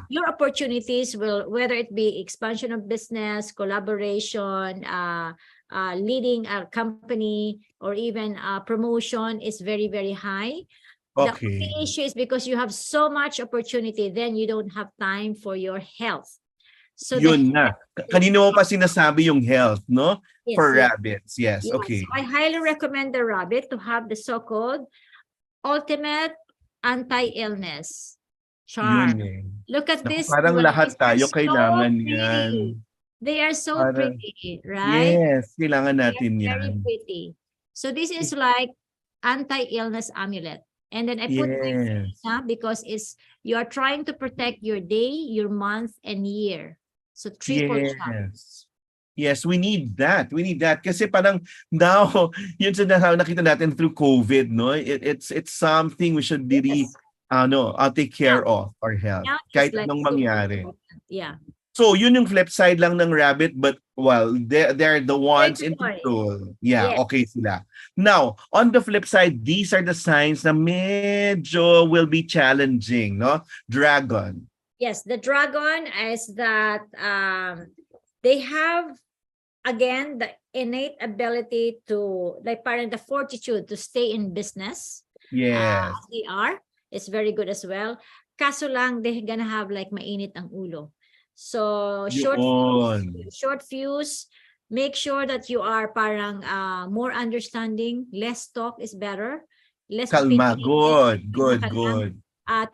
Your opportunities will, whether it be expansion of business, collaboration, leading a company, or even promotion is very, very high. Okay. The issue is because you have so much opportunity, then you don't have time for your health. So yun na. Kanino mo pa sinasabi yung health, no? Yes, for rabbits. Yes, okay. So I highly recommend the rabbit to have the so-called ultimate anti-illness charm. Look at this. Parang lahat tayo kailangan yan. They are so pretty, right? Yes, kailangan natin yan. Very pretty. So this is like anti-illness amulet. And then I put this because you are trying to protect your day, your month, and year. So triple charm. Yes, we need that. Kasi parang now, yun sa nakita natin through COVID, no? It's something we should really take care of our health. Kahit anong mangyari. Yeah. So, yun yung flip side lang ng rabbit, but they're the ones in control. Yeah, okay sila. Now, on the flip side, these are the signs na medyo will be challenging, no? Dragon. Yes, the dragon is that they have, again, the innate ability to, like, parang the fortitude to stay in business. Yes. They are. It's very good as well. Kaso lang, they're gonna have like mainit ang ulo. So Yun. short fuse. Make sure that you are parang more understanding. Less talk is better. Less Kalma. opinionated. Good, Kalma ka lang. good.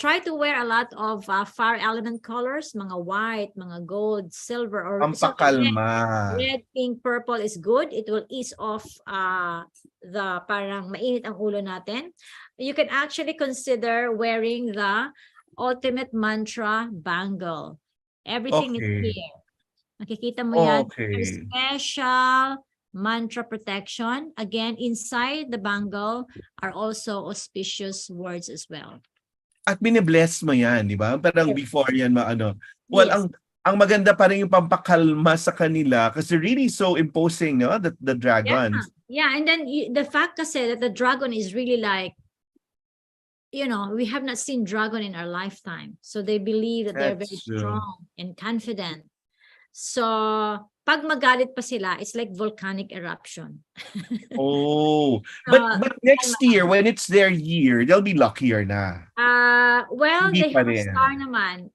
Try to wear a lot of fire element colors, mga white, mga gold, silver, or Pampakalma. red, pink, purple is good. It will ease off the parang mainit ang ulo natin. You can actually consider wearing the ultimate mantra bangle. Everything is Okay. here. Nakikita mo yan. Okay. There's special mantra protection. Again, inside the bangle are also auspicious words as well. At bine-bless mo yan, di ba? Parang Yes. before yan maano. Well, Yes. ang maganda pa rin yung pampakalma sa kanila kasi really so imposing, no? The dragons. Yeah, and then the fact kasi that the dragon is really like, we have not seen dragon in our lifetime. So they believe that they're very That's true. strong and confident. So pag magalit pa sila, it's like volcanic eruption. Oh. But next year, when it's their year, they'll be luckier na. Well, Hindi they pa have a rin. star naman.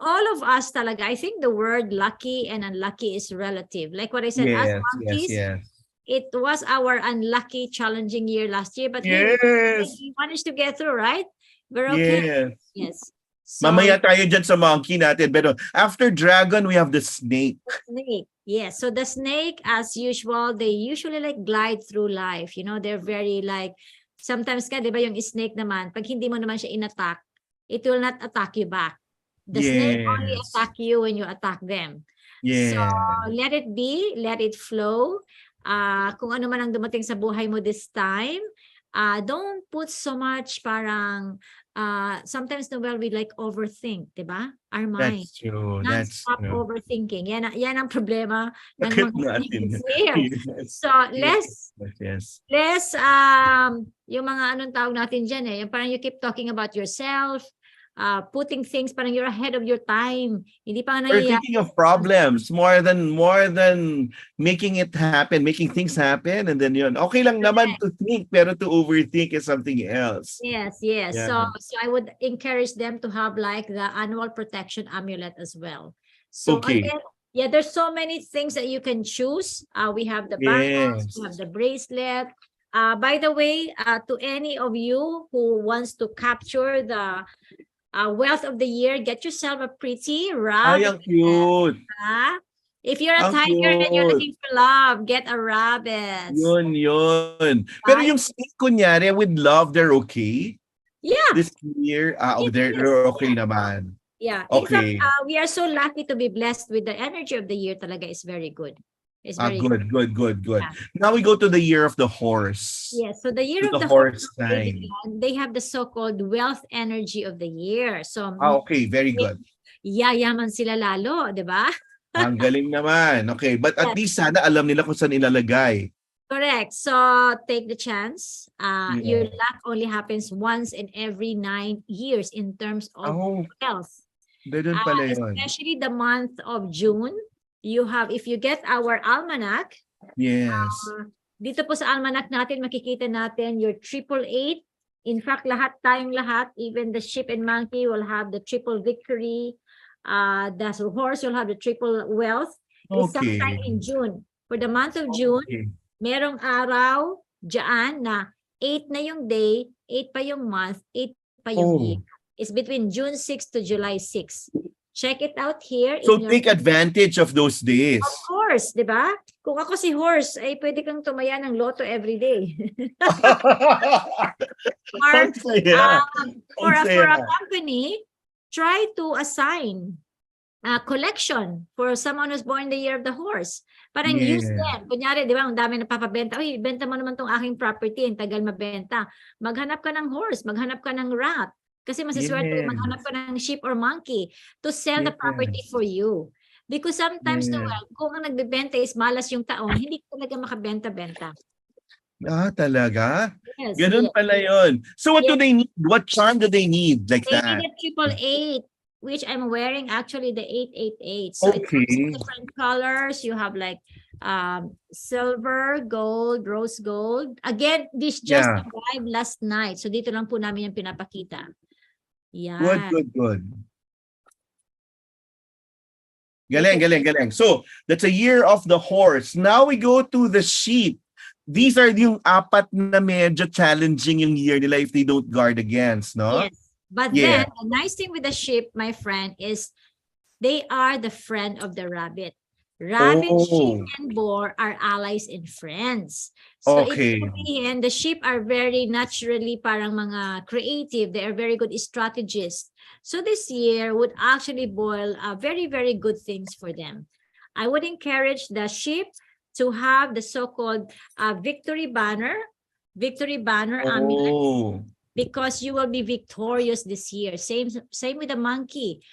All of us talaga, I think the word lucky and unlucky is relative. Like what I said, as monkeys, Yes. it was our unlucky, challenging year last year, but Yes. we managed to get through, right? We're okay. Yes. Yes. So, Mamaya tayo dyan sa monkey natin. Pero after dragon, we have the snake. snake. Yes. So the snake, as usual, they usually like glide through life. They're very like, sometimes ka, di ba yung snake naman, pag hindi mo naman siya in-attack, it will not attack you back. The snake only Yes. attack you when you attack them. Yeah. So let it be, let it flow. Kung ano man ang dumating sa buhay mo this time, don't put so much parang sometimes Noel we like overthink, 'di ba? Our mind. That's true. Non-stop overthinking. Yan ang problema ng Bakit mga natin? this year. Yes. So less Yes. yung mga anong tawag natin diyan yung parang you keep talking about yourself, putting things parang you're ahead of your time. Hindi pa nga Or nangyayari. thinking of problems more than making it happen, making things happen, and then yun. Okay lang naman to think, pero to overthink is something else. Yes. Yeah. So I would encourage them to have like the annual protection amulet as well. So Okay. again, there's so many things that you can choose. We have the bangles, Yes. we have the bracelet. By the way, to any of you who wants to capture the wealth of the year, get yourself a pretty Ay, rabbit. ang cute. If you're a Ang tiger and you're cute. looking for love, get a rabbit. Yun. Pero yung snake, kunyari, with love, they're okay? Yeah. This year, they're okay naman. Yeah. Okay. In fact, we are so lucky to be blessed with the energy of the year talaga is very good. It's very Good. Yeah. Now we go to the year of the horse. Yes. So the year To of the the horse horse, sign. they have the so-called wealth energy of the year. So Okay, very good. yayaman sila lalo, di ba? Ang galing naman. Okay, but at least sana alam nila kung saan ilalagay. Correct. So take the chance. Your luck only happens once in every 9 years in terms of wealth. Ganun pala yun. Especially the month of June. If you get our almanac, Yes. dito po sa almanac natin, makikita natin your 888. In fact, tayong lahat, even the sheep and monkey will have the triple victory. The horse will have the triple wealth. It's Okay. sometime in June. For the month of June, merong araw dyan na 8 na yung day, 8 pa yung month, 8 pa yung year. It's between June 6 to July 6. Check it out here. So take advantage of those days. Of course, di ba? Kung ako si horse, ay pwede kang tumaya ng loto every day. Or, for a company, try to assign a collection for someone who's born the year of the horse. Parang use them. Kunyari, di ba, ang dami napapabenta. Uy, benta mo naman tong aking property, ang tagal mabenta. Maghanap ka ng horse, maghanap ka ng rat. Kasi masiswerte maghanap ka ng sheep or monkey to sell the property for you. Because sometimes, Noel, kung ang nagbebenta is malas yung taon, hindi talaga makabenta-benta. Talaga? Yes, Ganun pala yun. So what do they need? What charm do they need like They that? need a 888, which I'm wearing actually the 888. So it's different colors. You have like silver, gold, rose gold. Again, this just arrived last night. So dito lang po namin yung pinapakita. Yeah. Good. Galing. So, that's a year of the horse. Now we go to the sheep. These are yung apat na medyo challenging yung year nila if they don't guard against, no? Yes. But Yeah. then, the nice thing with the sheep, my friend, is they are the friend of the rabbit. Rabbit, sheep, Oh, and boar are allies and friends. So okay. ibig sabihin, the sheep are very naturally parang mga creative. They are very good strategists. So this year would actually boil very, very good things for them. I would encourage the sheep to have the so-called victory banner. Victory banner amulet, Oh, because you will be victorious this year. Same with the monkey.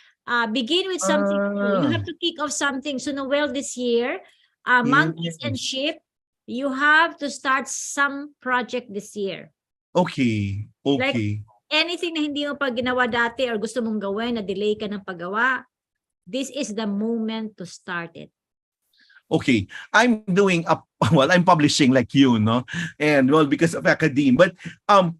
Begin with something new. You have to kick off something. So Noel, this year, monkeys and yes. sheep, you have to start some project this year. Okay. Anything na hindi mo pa ginawa dati or gusto mong gawin na delay ka ng paggawa, this is the moment to start it. Okay. I'm doing I'm publishing like you, no? And well, because of academe. But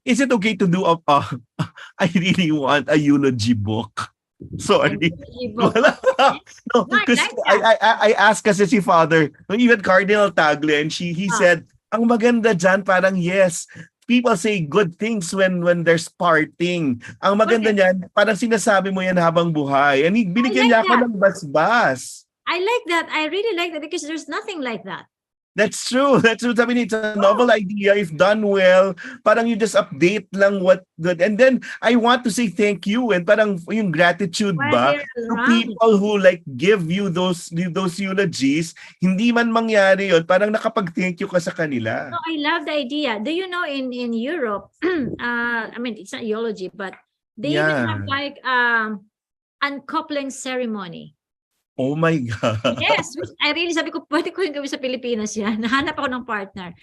is it okay to do I really want a eulogy book. Sorry. Book. No, No, I because like that. I asked kasi si Father, even Cardinal Tagle, and he said, ang maganda dyan, parang yes, people say good things when there's parting. Ang maganda niyan, parang sinasabi mo yan habang buhay. And binigyan like niya ako that. ng basbas. I like that. I really like that because there's nothing like that. That's true. Sabi niya, it's a novel idea. If done well, parang you just update lang what good. And then, I want to say thank you. And parang yung gratitude While ba they're to around. people who like give you those eulogies, hindi man mangyari yun, parang nakapag-thank you ka sa kanila. No, I love the idea. Do you know in Europe, I mean, it's not eulogy, but they even have like uncoupling ceremony. Oh my God. Yes, which I really sabi ko, pwede ko yung gawin sa Pilipinas yan. Nahanap ako ng partner.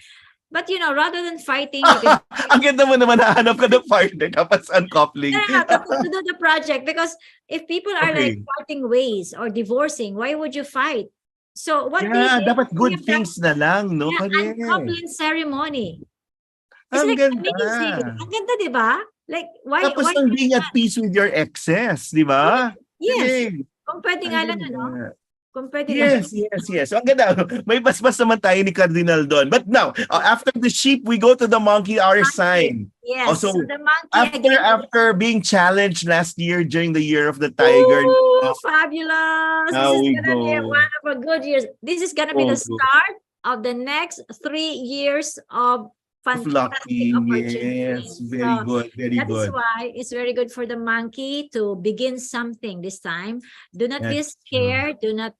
But you know, rather than fighting, you can Ang ganda mo naman, nahanap ka ng partner tapos uncoupling. to do the project. Because if people are like parting ways or divorcing, why would you fight? So what they did, dapat good we have things na lang, no? Yeah, uncoupling ceremony. It's Ang like ganda. amazing. Ang ganda, di ba? Like, why? Tapos why ang being at peace with your exes, di ba? Yes. Galing. Kung pwede nga lang, ano? Kung pwede Yes. So, ang ganda. May basbas naman tayo ni Cardinal doon. But now, after the sheep, we go to the monkey, our sign. Yes. Also, so the monkey after being challenged last year during the year of the tiger. Ooh, fabulous. Now This is we gonna be go. one of a good years. This is gonna be the start of the next 3 years of fantastic Lucky. opportunities. Yes. Very good. Very That is good. why it's very good for the monkey to begin something this time. Do not be That's scared. Do not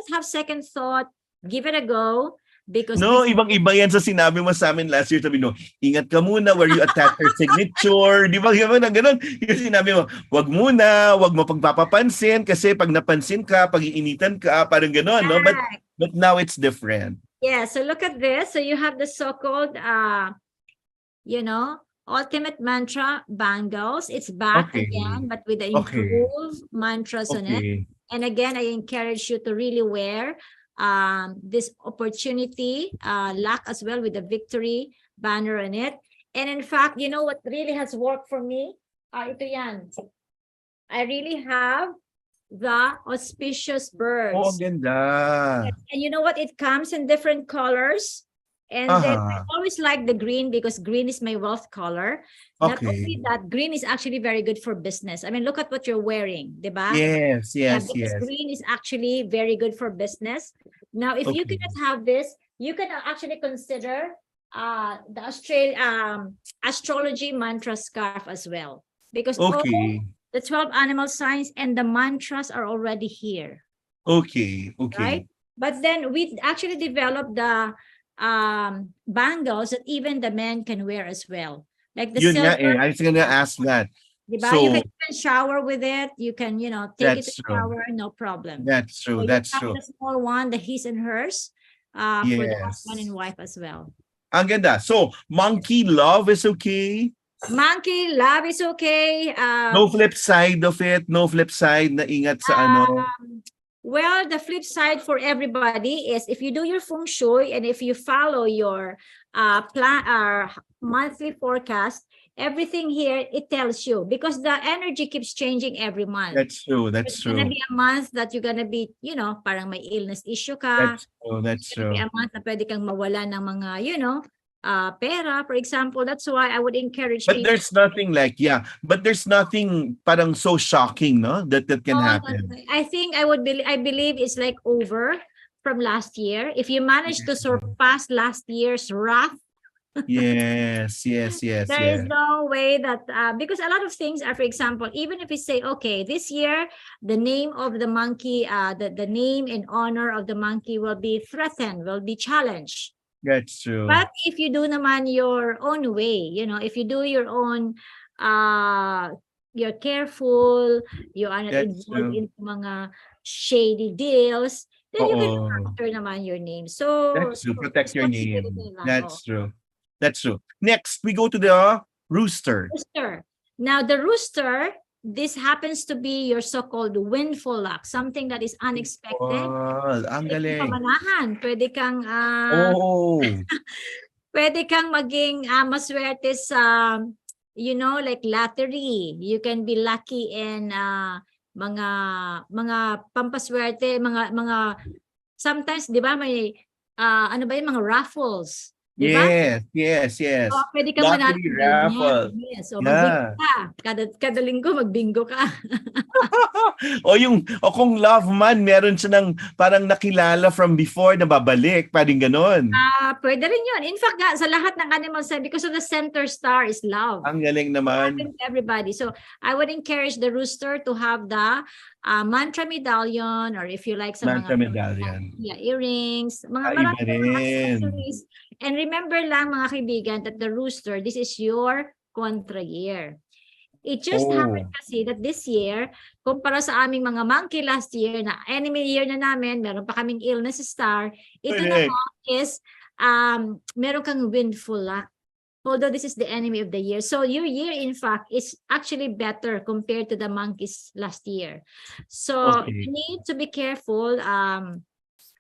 have second thought. Give it a go. Because No, ibang-iba yan sa sinabi mo sa amin last year. Sabi no, ingat ka muna where you attach your signature. Di ba ganun? Yung sinabi mo, wag muna, wag mo pagpapapansin kasi pag napansin ka, pag-iinitan ka, parang gano'n, no? But now it's different. Yeah, so look at this. So you have the so-called, ultimate mantra bangles. It's back again, but with the improved mantras on it. And again, I encourage you to really wear this opportunity lock as well with the victory banner on it. And in fact, you know what really has worked for me? Ito yan. I really have the auspicious birds. Oh, ang ganda. And you know what? It comes in different colors. And then I always like the green because green is my wealth color. Not only that, green is actually very good for business. I mean, look at what you're wearing, diba? Yes. Green is actually very good for business. Now, if you cannot have this, you can actually consider the astrology mantra scarf as well. Because all the 12 animal signs and the mantras are already here. Okay. Right? But then we actually developed the bangles that even the men can wear as well. Like the silver. I was gonna ask that. Diba? So, you can even shower with it. You can, take it to shower, no problem. That's true. So That's you true. have the small one, the his and hers, for the husband and wife as well. Ang ganda. So, monkey love is okay. Monkey love is okay. No flip side of it. No flip side na ingat sa ano. Well, the flip side for everybody is if you do your Feng Shui and if you follow your monthly forecast, everything here, it tells you because the energy keeps changing every month. That's true. That's There's gonna true. be a month that you're gonna be, parang may illness issue ka. That's true. That's There's gonna be true. a month na pwede kang mawala ng mga, pera, for example. That's why I would encourage But people. there's nothing like, but there's nothing parang so shocking, no? That can Oh, happen. I think I believe it's like over from last year. If you manage to surpass last year's wrath, Yes. there is no way that because a lot of things are, for example, even if we say, okay, this year the name of the monkey, the name and honor of the monkey will be threatened, will be challenged. That's true. But if you do naman your own way, if you do your own, you're careful, you are not That's involved true. into mga shady deals, then you can Oo. factor naman your name. So That's true. Protect your name. responsibility lang, That's oo. true. That's true. Next, we go to the rooster. Rooster. Now, the rooster, this happens to be your so-called windfall luck, something that is unexpected. Oh, ang Pwede kang galing. pamanahan, pwede kang, Oh. pwede kang maging maswerte sa, like lottery. You can be lucky in mga pampaswerte, mga sometimes, di ba, may, ano ba yung mga raffles. Diba? Yes. Oh, pwede ka manalo. Lottery raffle. Yes. So, Yeah. magbingo ka. Kada linggo, magbingo ka. O kung love man, meron siya ng parang nakilala from before na babalik. Parang ganon. Pwede rin yun. In fact, sa lahat ng animal sign, because of the center star is love. Ang galing Happen naman. to everybody. So, I would encourage the rooster to have the mantra medallion, or if you like sa Mantra mga medallion. earrings, mga Iba maraming mga rin. accessories. And remember lang mga kaibigan that the rooster, this is your contra year. It just happened kasi that this year, kumpara sa aming mga monkey last year, na enemy year na namin, meron pa kaming illness star, ito Correct. naman is, meron kang windful luck. Although this is the enemy of the year. So your year, in fact, is actually better compared to the monkeys last year. So Okay. you need to be careful.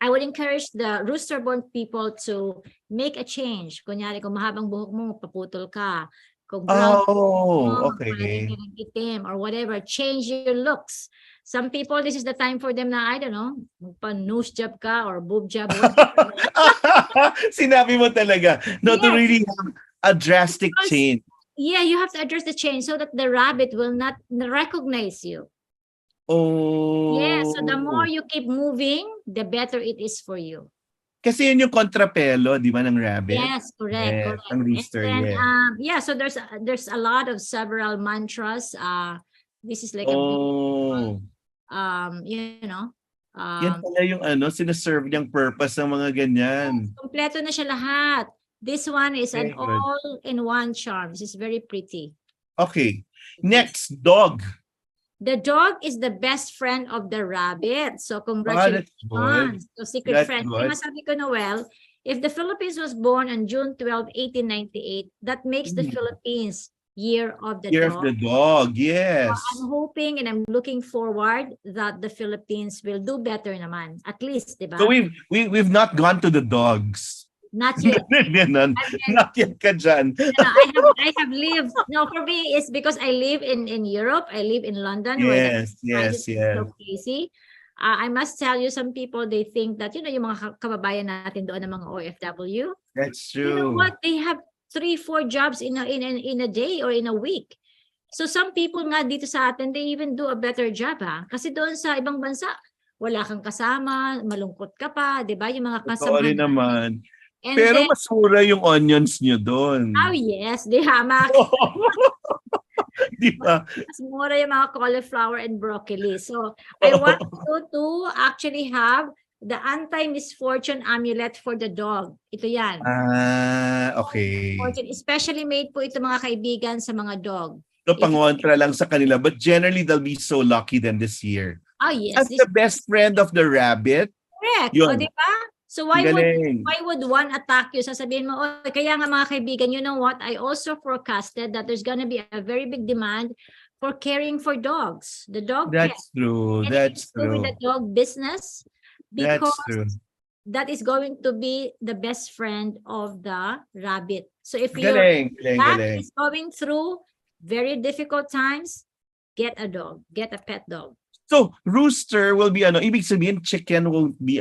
I would encourage the rooster-born people to make a change. Kunyari, kung mahabang buhok mo, paputol ka. Kung brown, Okay. palagay ka ng itim or whatever, change your looks. Some people, this is the time for them na, I don't know, magpa-nose job ka or boob job. Sinabi mo talaga. No, to Yes. really have a drastic Because- change. Yeah, you have to address the change so that the rabbit will not recognize you. Oh. Yeah, so the more you keep moving, the better it is for you. Kasi yun yung kontrapelo, di ba, ng rabbit? Yes, correct, Yes, correct. ang rooster, And then, yeah. so there's a lot of several mantras. This is like a big, Oh. Yan pala yung sinaserve niyang purpose ng mga ganyan. kompleto na siya lahat. This one is an Very good. all-in-one charm. This is very pretty. Okay. Next, dog. The dog is the best friend of the rabbit. So That's congratulations. good. So secret That's friend. good. Kaya masabi ko, Noel, if the Philippines was born on June 12, 1898, that makes the Philippines Year of the Year Dog. of the dog, yes. I'm hoping and I'm looking forward that the Philippines will do better naman. At least, di ba? So we've not gone to the dogs. Not yet. Not yet ka dyan. I have lived. No, for me, it's because I live in Europe. I live in London. Where the prices are so crazy. I must tell you, some people, they think that, yung mga kababayan natin doon ng mga OFW. That's true. You know what? They have 3-4 jobs in a day or in a week. So some people nga dito sa atin, they even do a better job, ha? Kasi doon sa ibang bansa, wala kang kasama, malungkot ka pa, di ba? Yung mga kasama. Sorry naman. And Pero then, mas mura yung onions nyo doon. oh yes, di hamak. Di ba? Mas mura yung mga cauliflower and broccoli. So, I want you to actually have the anti-misfortune amulet for the dog. Ito yan. Okay. Fortune, especially made po ito mga kaibigan sa mga dog. So, pangontra lang sa kanila. But generally, they'll be so lucky then this year. Oh yes. As the best friend of the rabbit. Correct. Yun. O, di ba? So why Galing. would one attack you? Sasabihin mo, oh, kaya nga mga kaibigan, you know what? I also forecasted that there's gonna be a very big demand for caring for dogs. The dog That's true. And That's it's to true. with the dog business That's because true. that is going to be the best friend of the rabbit. So if your Galing, galing, cat galing. is going through very difficult times, get a dog, get a pet dog. So, rooster will be ibig sabihin chicken won't be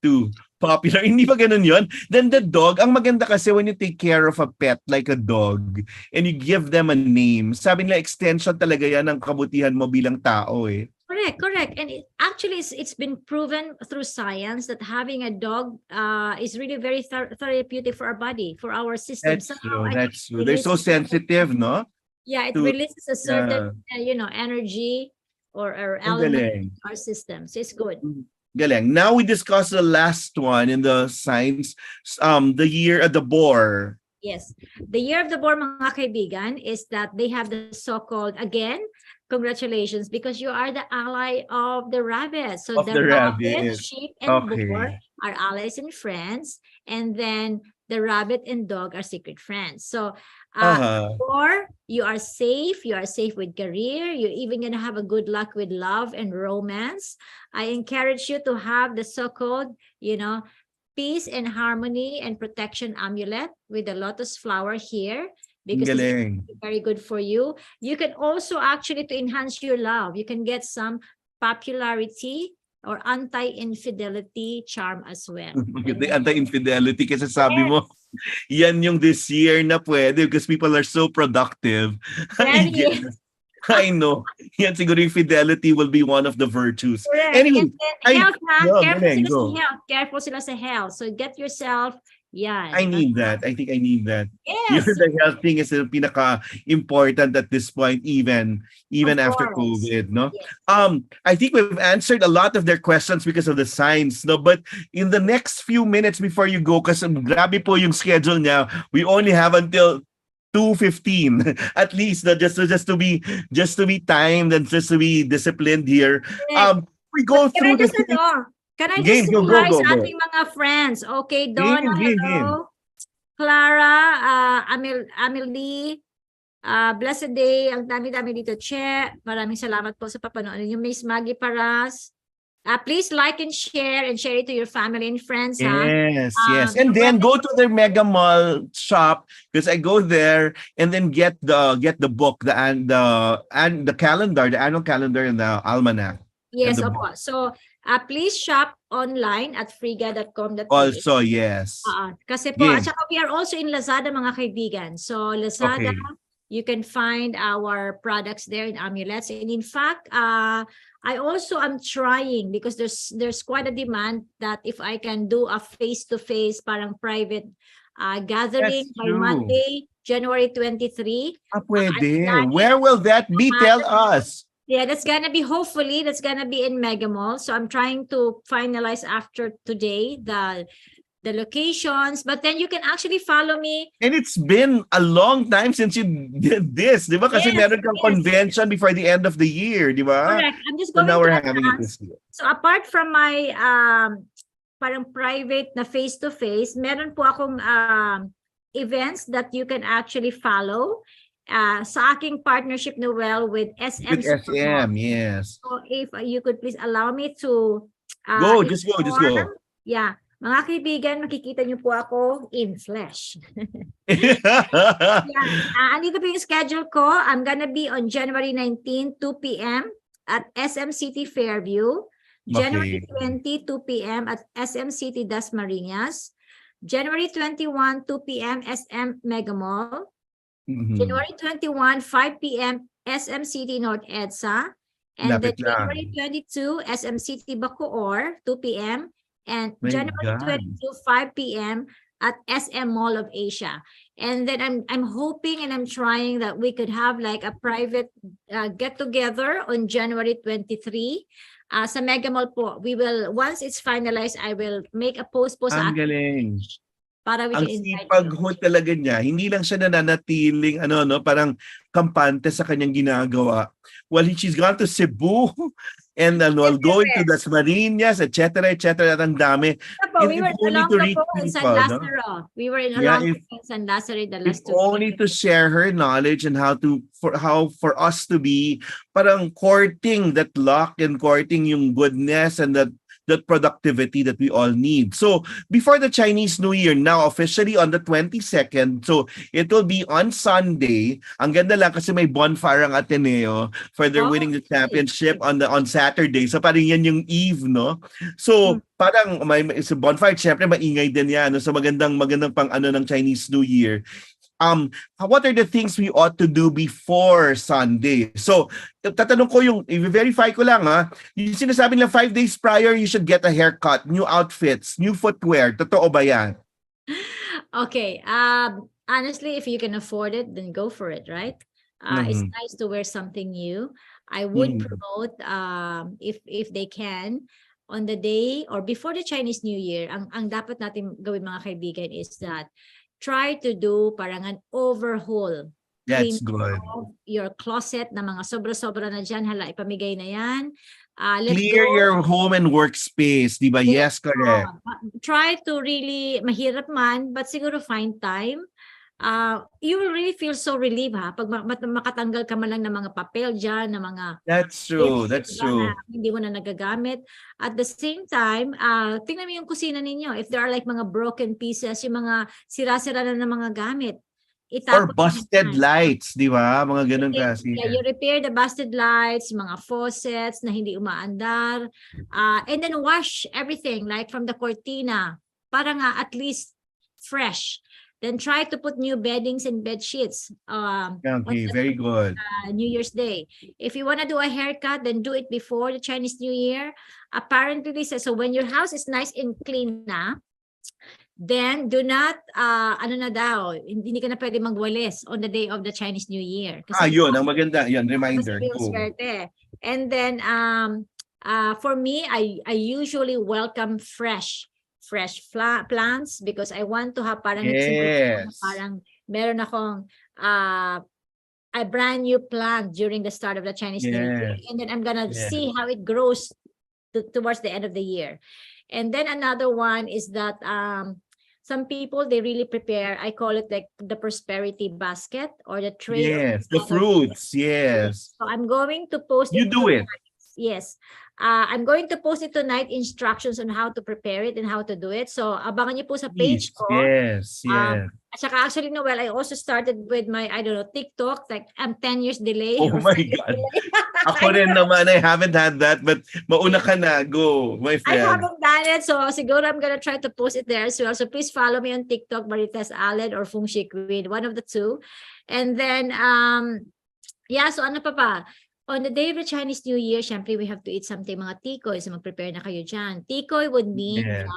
too popular. Hindi ba ganun yun? Then the dog, ang maganda kasi when you take care of a pet like a dog and you give them a name, sabi nila extension talaga yan ng kabutihan mo bilang tao eh. Correct. And actually, it's been proven through science that having a dog is really very therapeutic for our body, for our system. That's Somehow, true, I that's true. think They're so sensitive, no? Yeah, it to- releases a certain, energy or Ang element galing. in our system. So it's good. Galing. Now we discuss the last one in the science, the year of the boar. Yes. The year of the boar, mga kaibigan, is that they have the so-called, again, congratulations, because you are the ally of the rabbit. So Of the rabbit. sheep, and Okay. boar are allies and friends. And then the rabbit and dog are secret friends. So or you are safe with career, you're even going to have a good luck with love and romance. I encourage you to have the so-called, peace and harmony and protection amulet with the lotus flower here, because Galing. it's very good for you. You can also actually, to enhance your love, you can get some popularity or anti-infidelity charm as well. The anti-infidelity kasi sabi mo, yan yung this year na pwede because people are so productive. Very. Yes. I know. Yan siguro yung fidelity will be one of the virtues. Correct. Anyway, And then health, go, careful galing, sila go. sa health. Careful sila sa health. So get yourself, I need that. I think I need that. Yes. The health thing is the pinaka-important at this point, even Of after course. COVID, no? Yes. I think we've answered a lot of their questions because of the signs, no? But in the next few minutes before you go, kasi grabe po yung schedule niya, we only have until 2:15 at least, no? just to be timed and just to be disciplined here. We go Can I through the just Can I Game, just go, say hi go, sa go. ating mga friends? Okay, Donna, Game. hello. Clara, Amelie, blessed day. Ang dami-dami dito, Che. Maraming salamat po sa papanood ninyo. Miss Maggie Paras. Please like and share it to your family and friends. Yes. And then go to their Mega Mall shop because I go there and then get the book, the calendar, the annual calendar and the almanac. Yes, and the opo. So, please shop online at friga.com.ph. Also, yes. Kasi po, Game. at saka we are also in Lazada, mga kaibigan. So, Lazada, Okay. you can find our products there in amulets. And in fact, I also am trying because there's quite a demand that if I can do a face-to-face parang private gathering That's by true. Monday, January 23. Pwede. planning- Where will that be? Tell us. Yeah, hopefully that's gonna be in Mega Mall. So I'm trying to finalize after today the locations, but then you can actually follow me. And it's been a long time since you did this, di ba? Kasi Yes, meron kang yes. convention before the end of the year, di ba? Correct. I'm just So going now to we're having it advance. this year. So apart from my parang private na face-to-face, meron po akong events that you can actually follow sa aking partnership, Noel, with SM. With SM, yes. So if you could please allow me to Just go. inform. Yeah. Mga kaibigan, makikita niyo po ako in flesh. Andito po yung schedule ko. I'm gonna be on January 19, 2 p.m. at SM City Fairview. January 20, 2 p.m. at SM City Dasmariñas. January 21, 2 p.m. SM Mega Mall. January 21, 5 p.m. SM City North EDSA. And then Lapit lang. January 22, SM City Bacoor, 2 p.m. And My January God. 22, 5 p.m. at SM Mall of Asia. And then I'm hoping and I'm trying that we could have like a private get-together on January 23 sa Mega Mall po. We will, once it's finalized, I will make a post po sa Ang galing. para we Ang can invite sipag you. ho talaga niya. Hindi lang siya nananatiling parang kampante sa kanyang ginagawa. Well, she's gone to Cebu and going to Dasmariñas, etc. At ang dami. We were If only along to the reach po in San people, no? Lazaro. We were in Yeah, along in San Lazaro the If last 2 only to share her knowledge and how for us to be parang courting that luck and courting yung goodness and that that productivity that we all need. So before the Chinese New Year, now officially on the 22nd, so it will be on Sunday. Ang ganda lang kasi may bonfire ang Ateneo for their winning the championship on Saturday. So parang yan yung eve, no? So parang may sa bonfire, syempre maingay din yan. No? So magandang pang ano ng Chinese New Year. What are the things we ought to do before Sunday? So, tatanong ko i-verify ko lang yung sinasabi nila 5 days prior, you should get a haircut, new outfits, new footwear. Totoo ba yan? Okay. Honestly, if you can afford it, then go for it, right? It's nice to wear something new. I would promote, if they can, on the day or before the Chinese New Year, ang dapat natin gawin mga kaibigan is that try to do parang an overhaul. That's good. Your closet na mga sobra-sobra na dyan, hala, ipamigay na yan. Clear your home and workspace, di ba? Yes, correct. Try to really, mahirap man, but siguro find time. You will really feel so relieved pag makatanggal ka man lang ng mga papel dyan, ng mga That's true. That's true. Hindi mo na nagagamit. At the same time, tingnan mo yung kusina ninyo. If there are like mga broken pieces, yung mga sira-sira na ng mga gamit. Or busted lights, di ba? Mga ganun kasi. Yeah, you repair the busted lights, mga faucets na hindi umaandar. And then wash everything, like from the cortina. Para nga at least fresh. Then try to put new beddings and bed sheets. Okay, very good. New Year's Day. If you want to do a haircut, then do it before the Chinese New Year. Apparently, so when your house is nice and clean na, then do not, hindi ka na pwede magwalis on the day of the Chinese New Year. Yun, ang maganda. Yun, reminder. And then, for me, I usually welcome fresh plants because I want to have parang meron akong a brand new plant during the start of the Chinese New Year, and then I'm gonna see how it grows towards the end of the year. And then another one is that some people, they really prepare, I call it like the prosperity basket or the tray. Yes, the fruits. Yes. So I'm going to post You do it. Yes. I'm going to post it tonight, instructions on how to prepare it and how to do it. So, abangan niyo po sa page ko. Yes, yes. At saka actually, Noel, I also started with my, TikTok. Like, I'm 10 years delayed. Oh my God. Ako rin naman, I haven't had that, but mauna ka na. Go, my friend. I haven't done it, so siguro I'm gonna try to post it there as well. So, please follow me on TikTok, Marites Allen or Feng Shui Queen, one of the two. And then, so ano pa? On the day of the Chinese New Year, syempre, we have to eat something, mga tikoy. So, mag-prepare na kayo dyan. Tikoy would mean that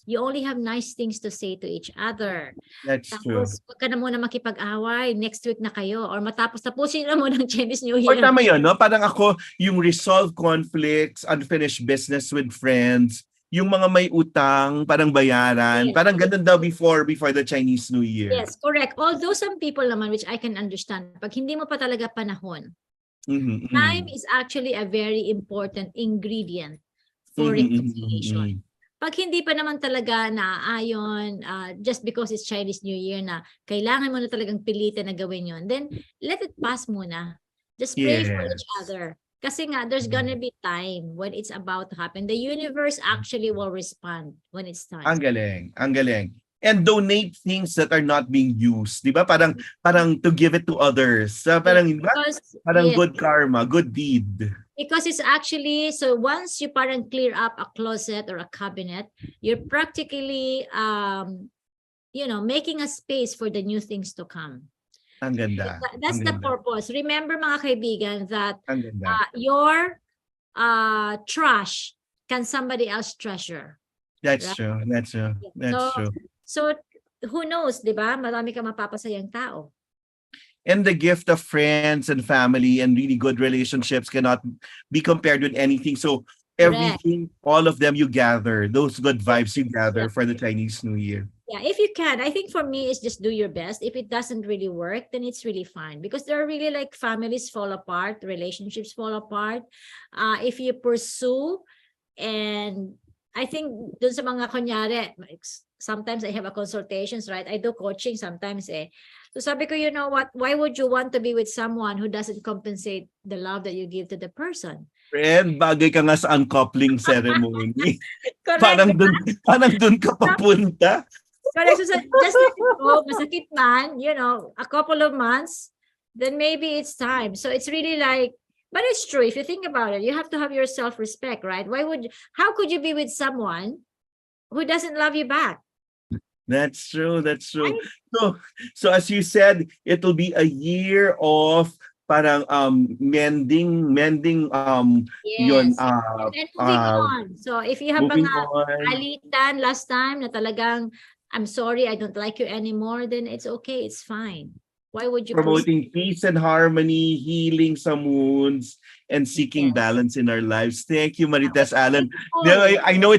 you only have nice things to say to each other. That's true. Tapos, huwag ka na muna makipag-away. Next week na kayo. Or tapusin na muna ng Chinese New Year. Or tama yun, no? Parang ako, yung resolve conflicts, unfinished business with friends, yung mga may utang, parang bayaran, parang ganun daw before the Chinese New Year. Yes, correct. Although some people naman, which I can understand, pag hindi mo pa talaga panahon, time is actually a very important ingredient for reconciliation. Pag hindi pa naman talaga naaayon, just because it's Chinese New Year na kailangan mo na talagang pilitin na gawin yon, then let it pass muna. Just pray for each other. Kasi nga, there's gonna be time when it's about to happen. The universe actually will respond when it's time. Ang galing, ang galing. And donate things that are not being used, di ba? Parang to give it to others. Parang good karma, good deed. Because it's actually, so once you parang clear up a closet or a cabinet, you're practically, making a space for the new things to come. Ang ganda. That's the purpose. Remember mga kaibigan that your trash can somebody else treasure. That's true. That's true. That's true. So, who knows, di ba? Marami ka mapapasayang tao. And the gift of friends and family and really good relationships cannot be compared with anything. So, everything, all of them you gather, those good vibes you gather for the Chinese New Year. Yeah, if you can. I think for me, it's just do your best. If it doesn't really work, then it's really fine. Because there are really like families fall apart, relationships fall apart. If you pursue and I think dun sa mga kunyari, sometimes I have a consultations, right? I do coaching sometimes eh. So sabi ko, you know what? Why would you want to be with someone who doesn't compensate the love that you give to the person? Friend, bagay ka nga sa uncoupling ceremony. Correct. parang dun ka papunta. Correct. So, just let it go. Masakit man, you know, a couple of months, then maybe it's time. So it's really like, but it's true. If you think about it, you have to have your self-respect, right? How could you be with someone who doesn't love you back? That's true. So as you said, it'll be a year of parang mending yun Yes. And moving on. So if you have moving mga on. alitan last time na talagang, I'm sorry, I don't like you anymore, then it's okay, it's fine. Why would you Promoting peace and harmony, healing some wounds, and seeking Yes. balance in our lives. Thank you, Marites Allen. Oh, I know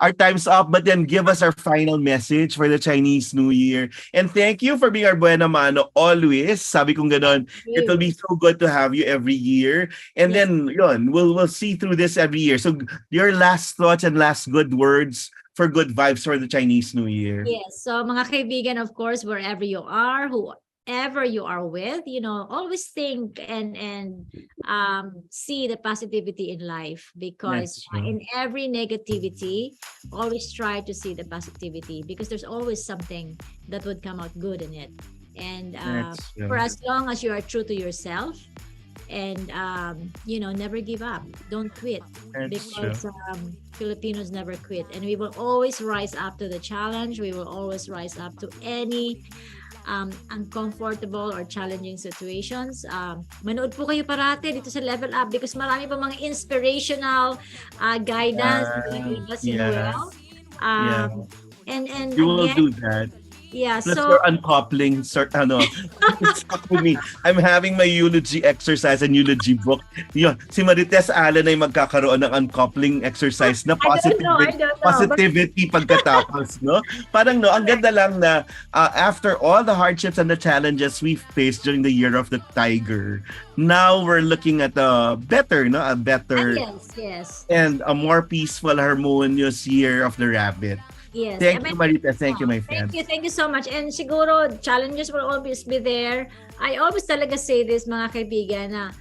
our time's up, but then give us our final message for the Chinese New Year. And thank you for being our buena mano always. Sabi kong ganon, it'll be so good to have you every year. And Yes. then yun, we'll see through this every year. So your last thoughts and last good words for good vibes for the Chinese New Year. Yes. So mga kaibigan, of course, wherever you are, whoever you are with, you know, always think and see the positivity in life, because That's true. in every negativity, always try to see the positivity, because there's always something that would come out good in it. And That's true. for as long as you are true to yourself, and you know, never give up, don't quit, That's because Filipinos never quit, and we will always rise up to the challenge. We will always rise up to any uncomfortable or challenging situations. Manood po kayo parati dito sa Level Up, because marami pa mga inspirational guidance si Noel. And You will again, do that. yeah, Plus so your uncoupling, it's stuck with me. I'm having my eulogy exercise and eulogy book. Yun, si Marites Allen ay magkakaroon ng uncoupling exercise na I don't know. positivity pagkatapos, no? Parang ang ganda lang na after all the hardships and the challenges we faced during the year of the tiger, now we're looking at a better, yes. and a more peaceful, harmonious year of the rabbit. Yes. Thank you, Marites. Thank you, my friend. Thank you so much. And siguro, challenges will always be there. I always talaga say this, mga kaibigan, na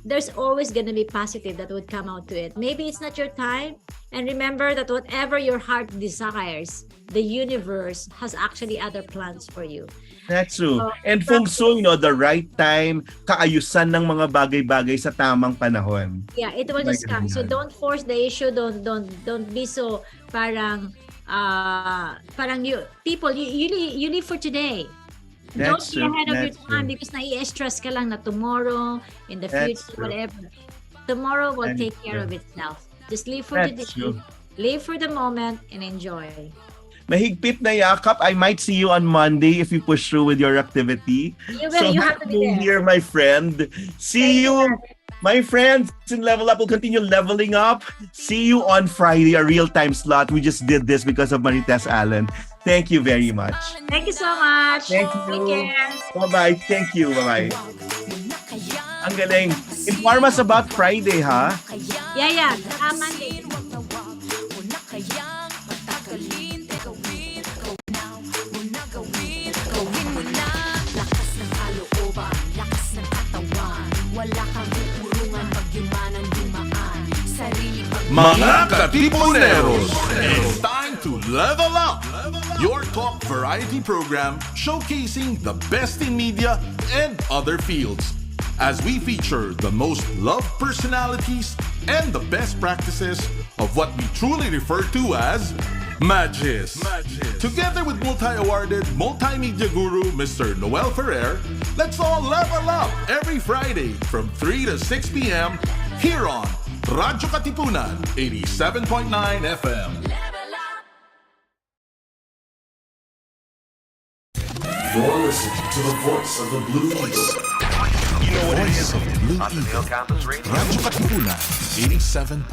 there's always gonna be positive that would come out to it. Maybe it's not your time. And remember that whatever your heart desires, the universe has actually other plans for you. That's true. And Feng Shui, the right time, kaayusan ng mga bagay-bagay sa tamang panahon. Yeah, it will just come. So don't force the issue. Don't be so parang you live for today. Don't be ahead of your time, because nai-stress ka lang na tomorrow, in the future, whatever. Tomorrow will take care of itself. Just live for today. Live for the moment and enjoy. Mahigpit na yakap. I might see you on Monday if you push through with your activity. You will. You have to be Here, there. my friend. See you. My friends in Level Up will continue leveling up. See you on Friday, a real-time slot. We just did this because of Marites Allen. Thank you very much. Thank you so much. Thank you. Take care. Bye-bye. Thank you. Bye-bye. Ang galing. Inform us about Friday, ha? Yeah. Monday. Mga Katipuneros, it's time to level up! Your talk variety program showcasing the best in media and other fields. As we feature the most loved personalities and the best practices of what we truly refer to as Magis. Together with multi-awarded multimedia guru Mr. Noel Ferrer, let's all level up every Friday from 3 to 6 p.m. here on Radyo Katipunan, 87.9 FM. You're listening to the voice of the Blue Eagle. You know what it is? Blue Eagle. Radyo Katipunan, 87.9.